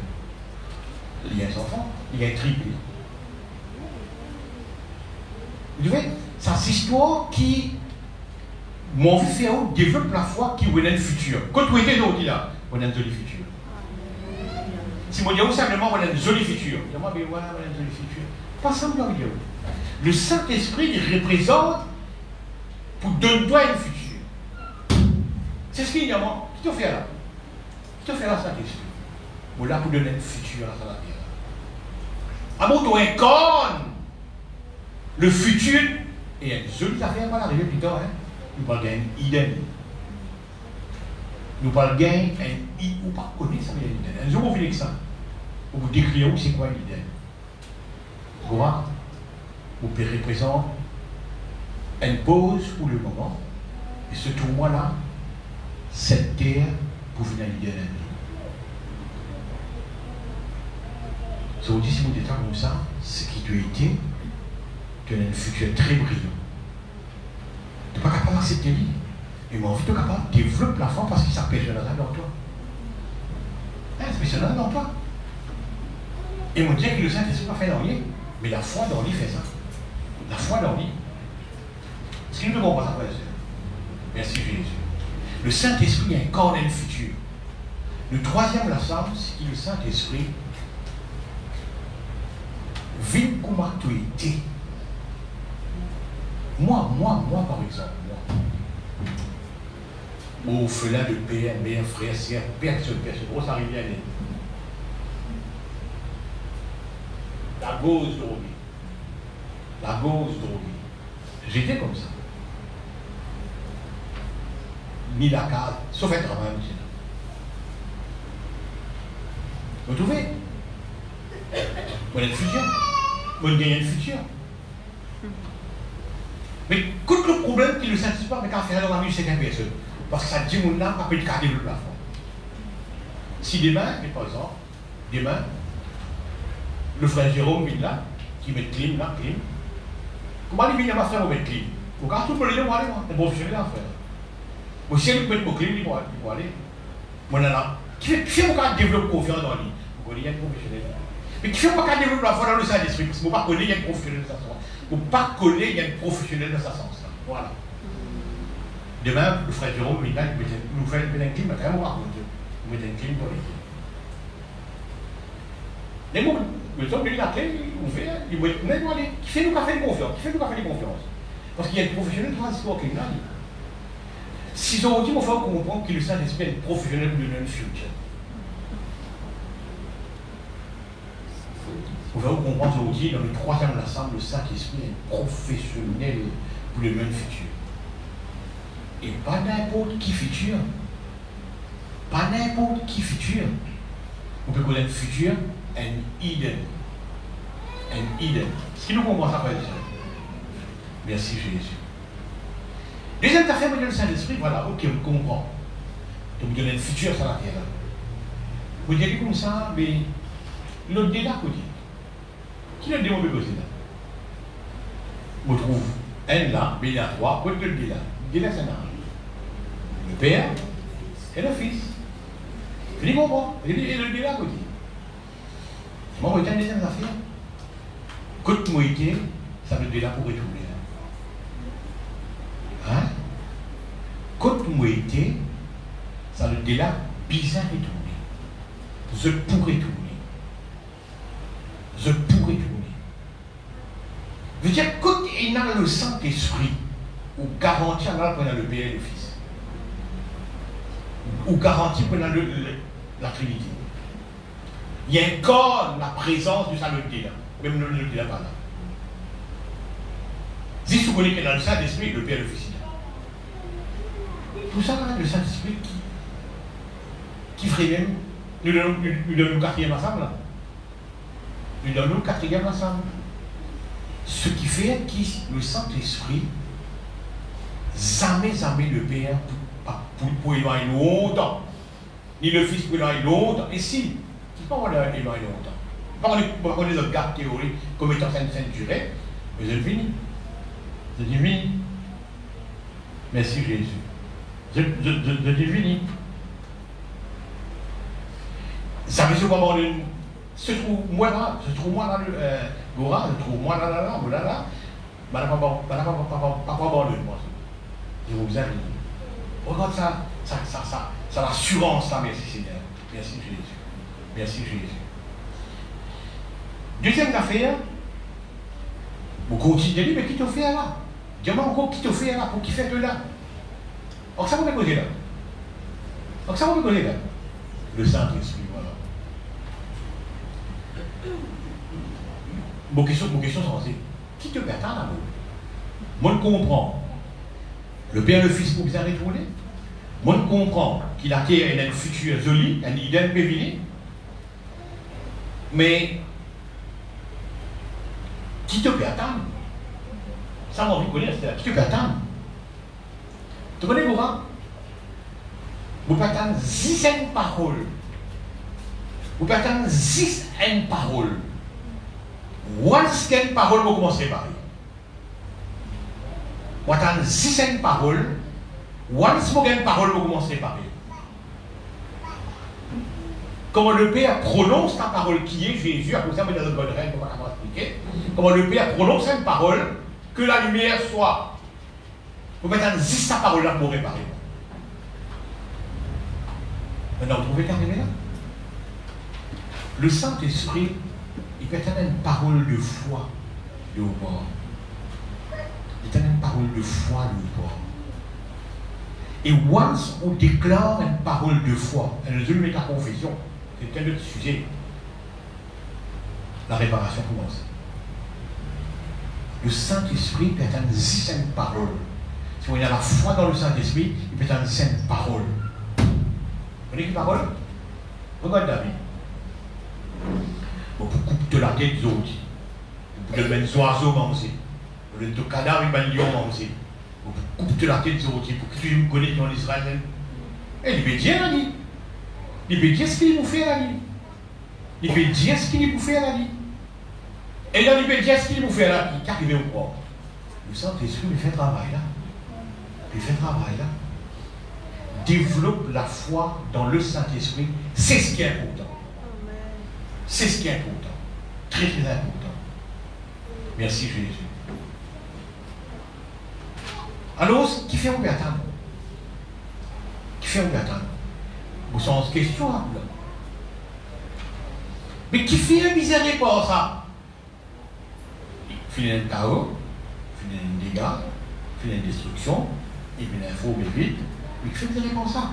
Il y a un enfant, il y a un triplé. Vous voyez, c'est une histoire qui m'a vu faire développer la foi qui vous a le futur. Quand vous êtes aujourd'hui là, vous avez un joli futur. Si vous dites simplement, vous avez un joli futur. Moi, mais voilà, vous avez un joli futur. Pas simplement vidéo. Le Saint-Esprit il représente pour donner-toi un futur. C'est ce qu'il y a moi. Qui te fait là? Qui te fait là, Saint-Esprit? Vous là pour donner un futur à la terre. À mon tour, incarne le futur et une jolie affaire va arriver plus tard. Hein? Nous parlons d'un idem. Nous parlons d'un idem. Ou pas connaître ça, mais il y a un idem. Un jour, on finit avec ça. On vous décrire où c'est quoi l'idem. Vous représente une pause pour le moment. Et ce tournoi-là, cette terre pour venir à l'idem. Ça vous dit, si vous êtes comme ça, ce qui doit être, tu as un futur très brillant. Tu n'es pas capable d'accepter lui. Et mon envie de capable de développer la foi parce qu'il s'appelle dans toi. C'est personnel dans toi. Et mon Dieu que le Saint-Esprit n'a pas fait dans lui, mais la foi dans lui fait ça. La foi dans lui. Est-ce qu'il ne comprend pas ça, frère et sœur? Merci Jésus. Le Saint-Esprit incarne le futur. Le troisième ensemble, c'est que le Saint-Esprit vit comme tu étais. Moi, par exemple, moi. Au feu là de père, mère, frère, sœur, personne, grosse arrivée à l'aide. La gauze droguée. La gauze droguée. J'étais comme ça. Ni la case, sauf un travail, monsieur. Vous trouvez? Vous avez le futur. Vous avez le futur. Mais quand le problème qui ne le satisfait pas, mais quand faire dans la vie, c'est qu'un personne. Parce que ça dit mon âme, pas de garder le plafond. Si demain, par exemple, demain, le frère Jérôme vient là, qui met clim là, clim. Comment il vient à ma frère, on met clim? Vous regardez tout le monde, il va aller, moi. C'est bon, je vais là, frère. Moi, si elle met mon clim, il va aller. Moi, là, qui fait mon développer confiance dans lui? Vous connaissez, il y a un professionnel. Mais qui fait mon développer la foi dans le Saint-Esprit? Parce que vous ne connaissez pas, il y a un professionnel dans sa sens. Vous ne pas connaître, il y a un professionnel dans sa sens. Voilà. Demain, le frère Jérôme, il nous fait un clim, mais quand même, on va raconter. Vous mettez un clim dans les clim. Les mots, le temps de la clé, il fait, il va être aller. Qui fait nous faire une confiance? Qui fait nous faire une confiance? Parce qu'il y a un professionnel qui va se faire clim là. Si on dit, on va comprendre que le Saint-Esprit est un professionnel de notre futur. On va comprendre aujourd'hui, dans le troisième ensemble, le Saint-Esprit est professionnel pour le même futur. Et pas n'importe qui futur. Pas n'importe qui futur. On peut connaître futur, un hidden. Un hidden. Ce qui nous comprend ça, frère et sœur. Merci Jésus. Deuxième affaire, vous le Saint-Esprit, voilà, ok, on comprend. Donc, vous donnez un futur, ça la terre. Vous dites comme ça, mais l'au-delà, vous dites. Qui l'a demandé aussi là? On trouve un là, mais il y a trois, quoi que le là? Le là, c'est un ange. Le Père et le Fils. Je dis comprends. Et le là, quoi dit? Moi, je vais une deuxième affaire. Quand moi été, ça veut dire là pour retourner. Hein? Quand moi été, ça veut dire là, bizarre retourner. Je pourrais tourner. Je pourrais tourner. Je veux dire, quand il y a le Saint-Esprit, ou garantit qu'on a le Père et le Fils, ou garantit qu'on a la Trinité, Il incarne la présence du Saint-Esprit là. Même le Saint-Esprit là pas là. Si vous connaissez que dans le Saint-Esprit, le Père et le Fils là. Tout ça, là, le Saint-Esprit qui ferait même, nous donnons le quatrième ensemble là. Nous donnons le quatrième ensemble. Ce qui fait que le Saint-Esprit, jamais le Père pour éloigner longtemps, ni le Fils pour éloigner longtemps. Et si, c'est pas qu'on éloigner longtemps. Pas qu'on les autres gardes théoriques comme étant sainte durée, mais c'est fini. C'est fini. Merci Jésus. C'est fini. Ça veut dire comment se trouve moi là le Gora, je trouve moi là, madame pas abandonné moi. Je vous aime. Regarde ça l'assurance là, merci Seigneur. Merci Jésus. Merci Jésus. Deuxième affaire, vous continuez, mais qui te fait là? Dis-moi encore qui te fait là, pour qui fait de là? Alors ça vous me causer là. Alors ça vous me causer là. Le Saint-Esprit, voilà. Vos questions sont assez. Qui te perd là? Moi je comprends. Le Père et le Fils pour bien retourner. Moi je comprends qu'il a un futur joli, un idée pévini. Mais qui te peut attendre? Ça m'a envie de connaître, c'est qui te peut attendre? Tu connais pourquoi? Vous pouvez attendre 10 paroles. Vous pouvez attendre 10 paroles. Once qu'une parole, vous commencez par vous attendez 10 paroles. Once vous avez une parole, vous commencez par comment le Père prononce la parole qui est Jésus, à cause de ça, vous avez une bonne règle, on va expliquer. Comment le Père prononce une parole, que la lumière soit. Vous mettez 10 paroles là pour réparer. Maintenant, vous pouvez terminer là. Le Saint-Esprit, il peut être une parole de foi de haut bord. Il peut être une parole de foi de haut bord. Et once on déclare une parole de foi, et je mets la confession, c'est un autre sujet. La réparation commence. Le Saint-Esprit peut être une sainte parole. Si on a la foi dans le Saint-Esprit, il peut être une sainte parole. Vous connaissez quelle parole? Regarde David. Vous coupez de la tête des autres. Vous pouvez mettre des oiseaux manger. Vous pouvez mettre des cadavres et des lions manger. Vous coupez de la tête des autres pour que tu me connaisses en Israël. Et il peut dire la vie. Il peut dire ce qu'il vous fait la vie. Il peut dire ce qu'il vous fait la vie. Et là, il peut dire ce qu'il vous fait la vie. Qu'arrive au corps. Le Saint-Esprit, il fait un travail là. Il fait un travail là. Développe la foi dans le Saint-Esprit. C'est ce qui est important. C'est ce qui est important. Très très important. Merci Jésus. Alors, qui fait on peut attendre? Qui fait on peut attendre? Vous sens question là. Mais qui fait un miséricorde par ça? Finir un chaos, finir un dégât, finir une destruction, et puis l'info mais vite. Mais qui fait miséricorde ça?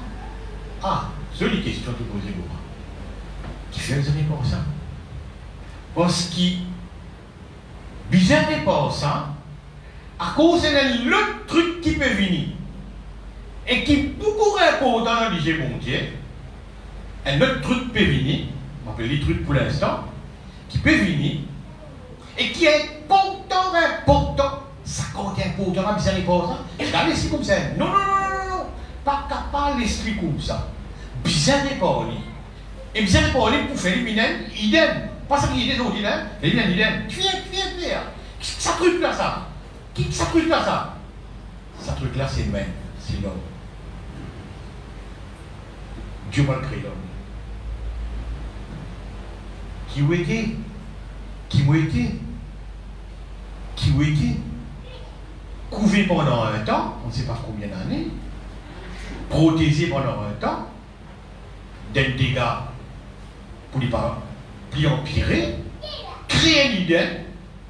Ah, c'est une question que vous posez moi. Qui fait miséricorde ça? Parce qu'il bizarre par ça, à cause de l'autre truc qui peut venir, et qui est beaucoup important dans le budget mondial, un autre truc peut venir, on appelle les trucs pour l'instant, qui peut venir, et qui est important, ça compte important, la miséricorde ça, dans l'esprit comme ça, non, pas capable l'esprit comme ça, miséricorde, et miséricorde pour faire l'éminent, idem, pas qu'il y ait des autres idem, l'éminent idem, tu viens, ça truc là ça, qui ça truc là ça, ça truc là c'est même, c'est l'homme. Dieu m'a créé l'homme. Qui vous était, couvé pendant un temps, on ne sait pas combien d'années, protégé pendant un temps, d'un dégât pour ne pas plus empirer, créer une idée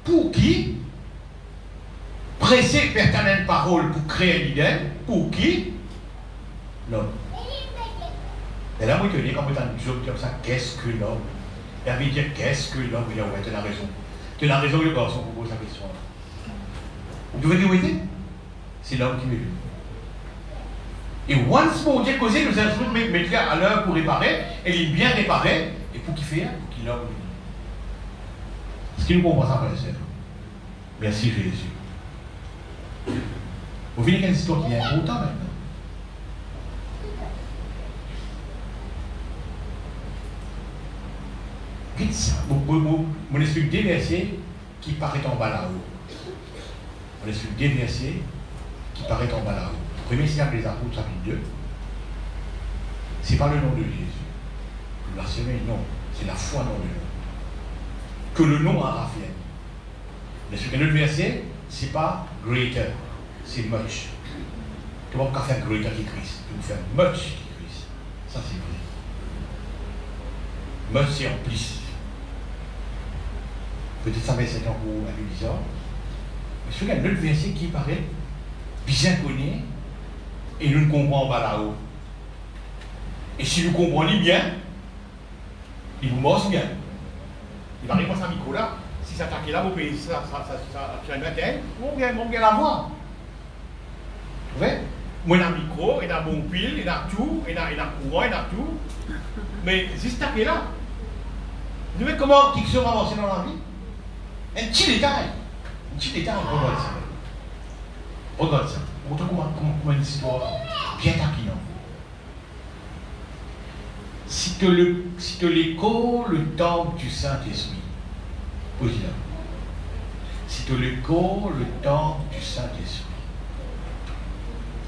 pour qui, pressé pertinente une parole pour créer une idée, pour qui, l'homme. Et là, moi, je dis, quand vous êtes comme ça, qu'est-ce que l'homme? Il avait dit, qu'est-ce que l'homme, il a ouais, tu as raison. Tu as raison, le garçon, pour poser la question. Vous devez dire, oui, c'est l'homme qui m'est venu. Et once mon Dieu causé, nous allons mettre à l'heure pour réparer, et il est bien réparé, et pour qu'il fasse, pour qu'il l'homme. Est-ce qu'il nous comprend ça, frère et sœur? Merci Jésus. Vous voyez quelle histoire qui est importante maintenant. Vite ça. Mon esprit déversé qui paraît en bas là-haut. Mon esprit déversé qui paraît en bas là-haut. Premier siècle des apôtres, chapitre 2. C'est pas le nom de Jésus. Le blasphème, non. C'est la foi dans le nom. Que le nom en raffienne. Mais ce qu'un autre verset, c'est pas greater, c'est much. Tu ne vas pas faire greater qui Christ, tu vas faire much qui Christ. Ça c'est vrai. Much c'est en plus. Peut-être ça va être un peu bizarre. Mais ce qu'il y a un autre verset qui paraît bien connu et nous ne comprenons pas là-haut. Et si nous comprenons bien, il vous morce bien. Il va répondre à Nicolas. Si ça attaque là, vous payez ça, tu as une vingtaine, on vient la voir. Vous voyez? Moi, il y a un micro, il y a un bon pile, il y a tout, il y a un courant, il y a tout. Mais juste attaquer là. Vous voyez comment qui sont avancés dans la vie? Un petit détail. Un petit détail, on regarde ça. Regarde ça. Montre comment une histoire bien taquinante. Si tu l'écho, le temple du Saint-Esprit. Président. Si tu l'écho, le temple du Saint-Esprit.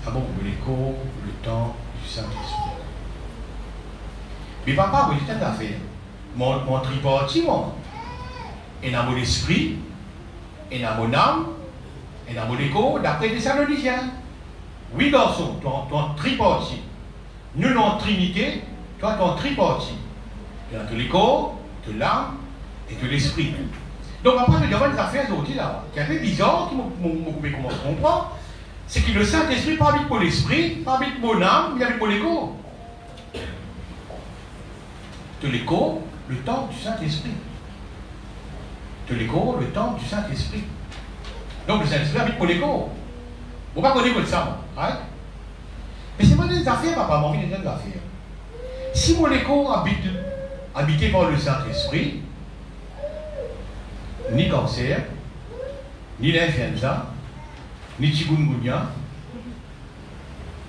Ah bon, l'écho, le temple du Saint-Esprit. Mais papa, vous dites d'affaires. Mon tripartite, moi. Et dans mon esprit, et dans mon âme, et dans mon écho, d'après les Thessaloniciens. Oui, garçon, ton tripartite. Nous, non Trinité, toi, ton tripartite. Tu as l'écho, de l'âme, et de l'esprit. Donc, après, il y a des affaires aujourd'hui là, qui est un peu bizarre, qui m'ont coupé comment on comprend, c'est que le Saint-Esprit pas habite pour l'esprit, pas habite pour l'âme, il habite pour l'écho. De l'écho, le temple du Saint-Esprit. De l'écho, le temple du Saint-Esprit. Donc, le Saint-Esprit habite pour l'écho. Vous ne pouvez pas connaître ça, right? Mais c'est pas des affaires, papa, mon fils, des affaires. Si mon écho habité par le Saint-Esprit, ni cancer, ni l'influenza, ni chikungunya,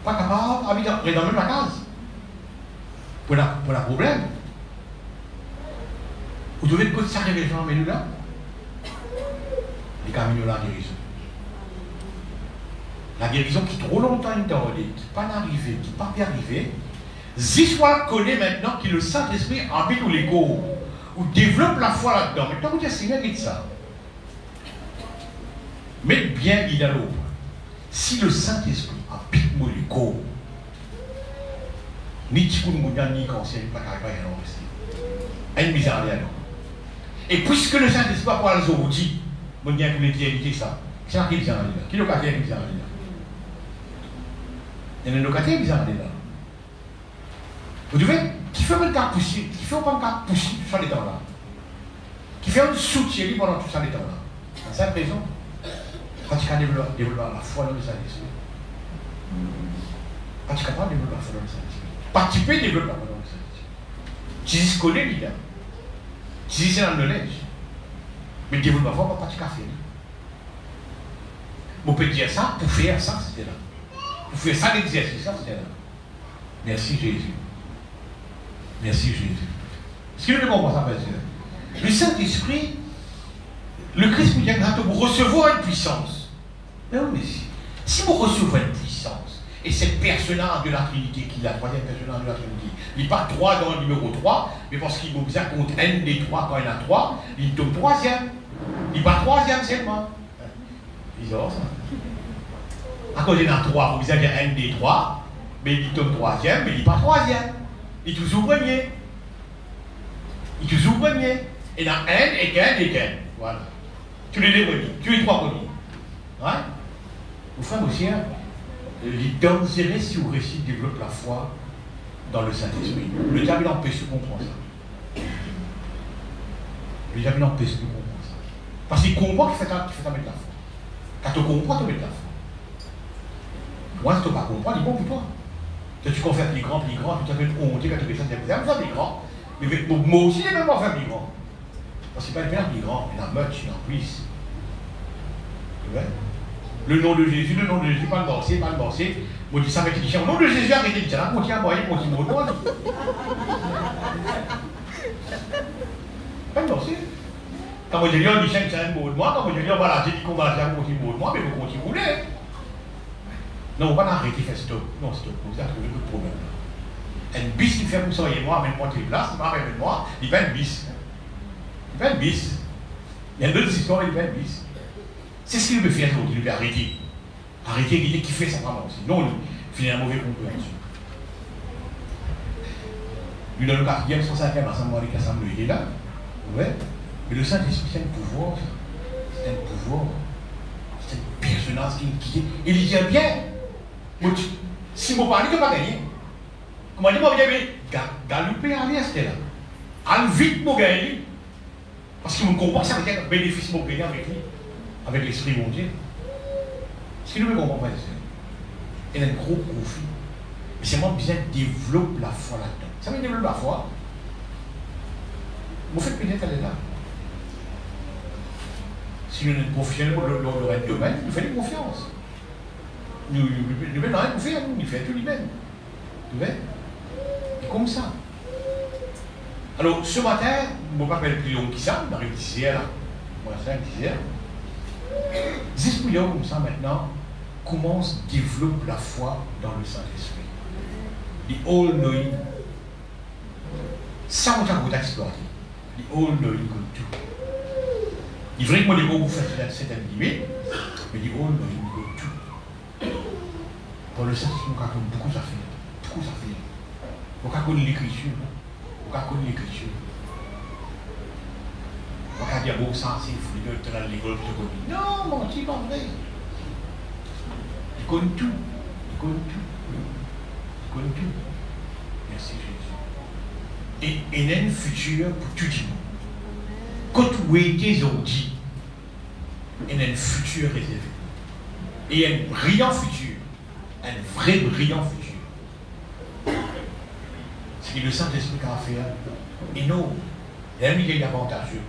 pas capable d'habiter dans la case. Pour le problème. Vous devez que ça révèle dans le là. Les camions la guérison. La guérison qui trop longtemps est tardée, qui n'est pas arrivée, qui n'est pas bien arrivée. Ziswa connaît maintenant que le Saint-Esprit habite ou l'écho, ou développe la foi là-dedans. Maintenant, vous dites, Seigneur, dites ça. Mettez bien l'idée au point. Si le Saint-Esprit habite ou l'écho, ni chikungunya, ni cancer, ni pas carrément rien en rester. Une misère alors. Et puisque le Saint-Esprit va pouvoir les outils, vous dites que vous l'étiez ça. C'est un qui bizarre là. Qui est le quartier bizarre là? Il y a un locataire bizarre là. Vous devez, qui fait un cas poussé, qui fait un cas poussé tout ça les temps là, qui fait un soutien pendant tout ça les temps là. Dans cette raison, pratiquer développer la foi dans le Saint-Esprit. Pratiquer pas développer la foi dans le Saint-Esprit. Participer développer la foi dans le Saint-Esprit. Tu dis connais l'idée. Tu dis c'est dans le neige. Mais développer la foi, on va pratiquer à faire. On peut dire ça pour faire ça, c'était là. Pour faire ça l'exercice, ça c'était là. Merci Jésus. Merci Jésus. Est-ce que nous comprenons ça, frère? Le Saint-Esprit, le Christ vous dit que vous recevoir une puissance. Mais oui, si vous recevez une puissance, et cette personne-là de la Trinité, qui est la troisième personne de la Trinité, il n'est pas 3 dans le numéro 3, mais parce qu'il vous compte N des 3 quand il y en a 3, il tombe 3e. Il n'est pas 3e seulement. Bizarre ça. À cause il y en a 3, vous avez N des 3, mais il tombe 3e, mais il n'est pas 3e. Il est toujours premier. Il est toujours premier. Et dans N et N et N. Voilà. Tu les premiers. Tu les 3 premiers. Ouais? Vous frères aussi, les dangereux si vous réussissez de développer la foi dans le Saint-Esprit. Le diable empêche de comprendre ça. Les amis n'empêchent de comprendre ça. Parce qu'ils comprennent qu'il fait ta mettre la foi. Quand tu comprends, tu mets la foi. Moi, si tu ne pas comprendre, il est bon pour toi. Si tu confères plus grand, tu as fait honte quand tu fais ça, tu as fait plus grand. Mais moi aussi, j'ai même pas fait plus grand. Parce que ce n'est pas le plus grand, il y en a much, il y en a plus. Le nom de Jésus, pas le morcer. Moi, je dis ça avec les gens. Le nom de Jésus, arrêtez de dire, là, continue à boire, continue à boire. Pas le morcer. Quand moi, je dis, on dit, c'est un mot de moi. Quand moi, je dis, on va la dire, qu'on va la dire, continue de moi, mais vous continuez à rouler. Non, on ne va pas arrêter de faire stop. Non, stop, vous avez trouvé le problème. Un bis qui fait pour ça, et moi, même moi, tu es là, moi, avec moi, il fait un bis. Il fait un bis. Il y a d'autres histoires, il fait un bis. C'est ce qu'il veut faire aujourd'hui, il veut arrêter. Arrêter, il dit qu'il fait ça vraiment aussi. Non, il fait une mauvaise compréhension. Lui, dans le 4e, 105e, ensemble avec l'Assemblée, il est là. Ouais. Mais le Saint-Esprit, c'est un pouvoir. C'est un pouvoir. C'est une personnage qui il dit bien. Si vous parlez, tu ne vas pas gagner. Comment dire, vous avez galopé à l'est là. Allez vite pour gagner. Parce que vous ne comprenez pas ça, c'est un bénéfice pour gagner avec lui. Avec l'Esprit mon Dieu. Ce qui nous veut comprendre, il y a un gros conflit. Mais c'est moi qui développe la foi là-dedans. Ça veut développer la foi. Vous faites peut-être aller là. Si nous sommes professionnels dans le domaine, nous faisons confiance. Nous ne faisons rien pour faire, nous faisons tout lui-même. Vous voyez? Et comme ça. Alors, ce matin, je ne m'appelle plus long qui ça, on arrive d'ici là. Moi, c'est un d'ici. Juste pour dire comme ça maintenant, comment se développe la foi dans le Saint-Esprit. The all-knowing. Ça, on t'a exploité. The all-knowing good too. Il est vrai que moi, les mots vous faites cette limite, mais the all-knowing good too. Dans le Saint-Esprit, on a beaucoup d'affaires. Beaucoup d'affaires. On a connu l'écriture. On a connu l'écriture. On va dire, bon, ça, c'est fou, tu as l'école, tu connais. Non, mon Dieu, pas vrai. Il connaît tout. Il connaît tout. Il connaît tout. Merci Jésus. Et il y a un futur pour tout le monde. Quand vous êtes aujourd'hui, il y a un futur réservé. Et il y a un brillant futur. Un vrai brillant futur. Ce qui le Saint-Esprit a fait. Et non, il y a un milieu avantageux.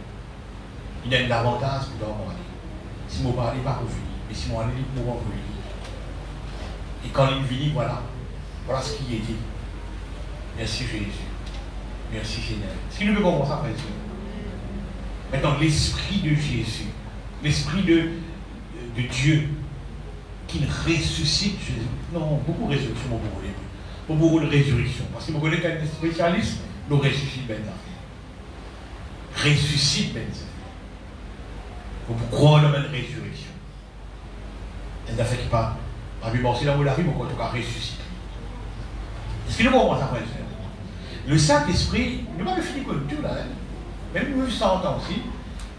Il y a un avantage pour dormir. Si mon parle pas pour venir, mais si mon allé pour venir. Et quand il vient, voilà. Voilà ce qui est dit. Merci Jésus. Merci Seigneur. Si nous devons comprendre ça, frère, maintenant, l'Esprit de Jésus, l'Esprit de Dieu, qui ressuscite Jésus. Non, beaucoup de résurrection, beaucoup de résurrection. Parce que vous connaissez qu'un spécialiste, nous ressuscite Ben Zafir. Ressuscite Ben Zafir. Vous croyez dans la résurrection. Et ça fait qu'il parle. La Bible, c'est là où la vie, en tout cas, ressuscite. Est-ce que nous comprenons ça, frère? Le Saint-Esprit, nous n'avons pas fini comme tout là. Même nous, 100 ans aussi,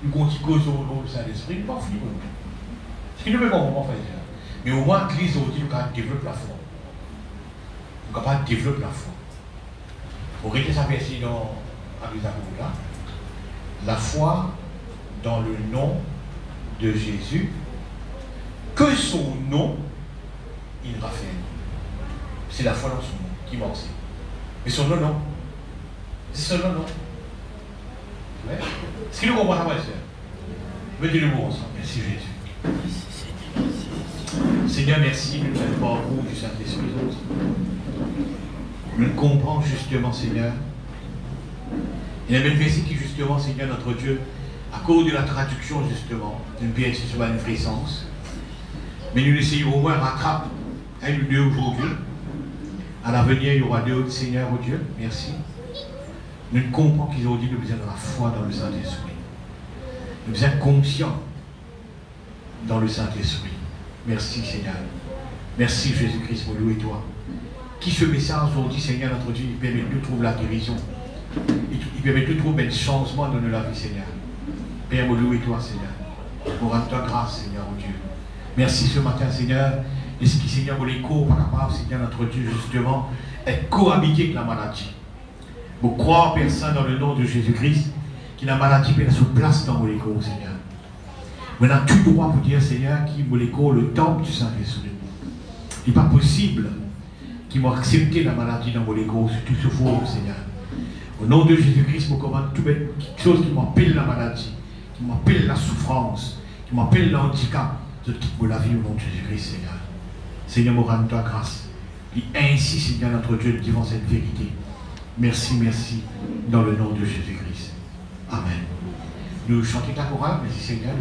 nous continuons sur le Saint-Esprit, nous n'avons pas fini comme tout. Est-ce que nous comprenons, frère? Mais au moins, l'Église aujourd'hui, nous développe la foi. Nous sommes capables de développer la foi. Vous regardez ça verset dans l'Église là. La foi dans le nom de Jésus, que son nom, il raffermit. C'est la foi dans son nom qui m'a aussi. Mais son nom, non. C'est son nom, non. Ouais. Est-ce que nous comprenons ça, frère? Mettez le mot ensemble. Merci Jésus. Seigneur, merci. Nous sommes par vous du Saint-Esprit. Nous comprenons justement, Seigneur. Il y a même verset qui, justement, Seigneur, notre Dieu, à cause de la traduction, justement, d'une pièce sur une vraie sens. Mais nous essayons au moins rattraper un ou deux aujourd'hui. À l'avenir, il y aura deux, Seigneur, oh Dieu, merci. Nous comprenons qu'ils ont dit que nous avons la foi dans le Saint-Esprit. Nous sommes conscients dans le Saint-Esprit. Merci, Seigneur. Merci, Jésus-Christ, pour nous et toi. Qui ce message aujourd'hui, Seigneur, notre Dieu, il permet de trouver la guérison. Il permet de trouver un changement dans notre vie, Seigneur. Père, nous et toi, Seigneur. Pour rendre ta grâce, Seigneur, oh Dieu. Merci ce matin, Seigneur. Est-ce que, Seigneur, pour les corps, par capable, Seigneur, notre Dieu, justement, être cohabité avec la maladie. Pour croire, Père Saint, dans le nom de Jésus-Christ, qui la maladie peut se place dans mon écho, Seigneur. Maintenant, tout droit pour dire, Seigneur, qui mon écho, le temple du Saint-Esprit. Il n'est pas possible qu'ils m'ont accepté la maladie dans mon écho, surtout ce faux, Seigneur. Au nom de Jésus-Christ, je commande tout quelque chose qui m'appelle la maladie, qui m'appelle la souffrance, qui m'appelle le handicap. Je quitte la vie au nom de Jésus-Christ, Seigneur. Seigneur, me rends ta grâce. Et ainsi, Seigneur, notre Dieu, devant cette vérité. Merci, merci, dans le nom de Jésus-Christ. Amen. Nous chantons la chorale, merci Seigneur.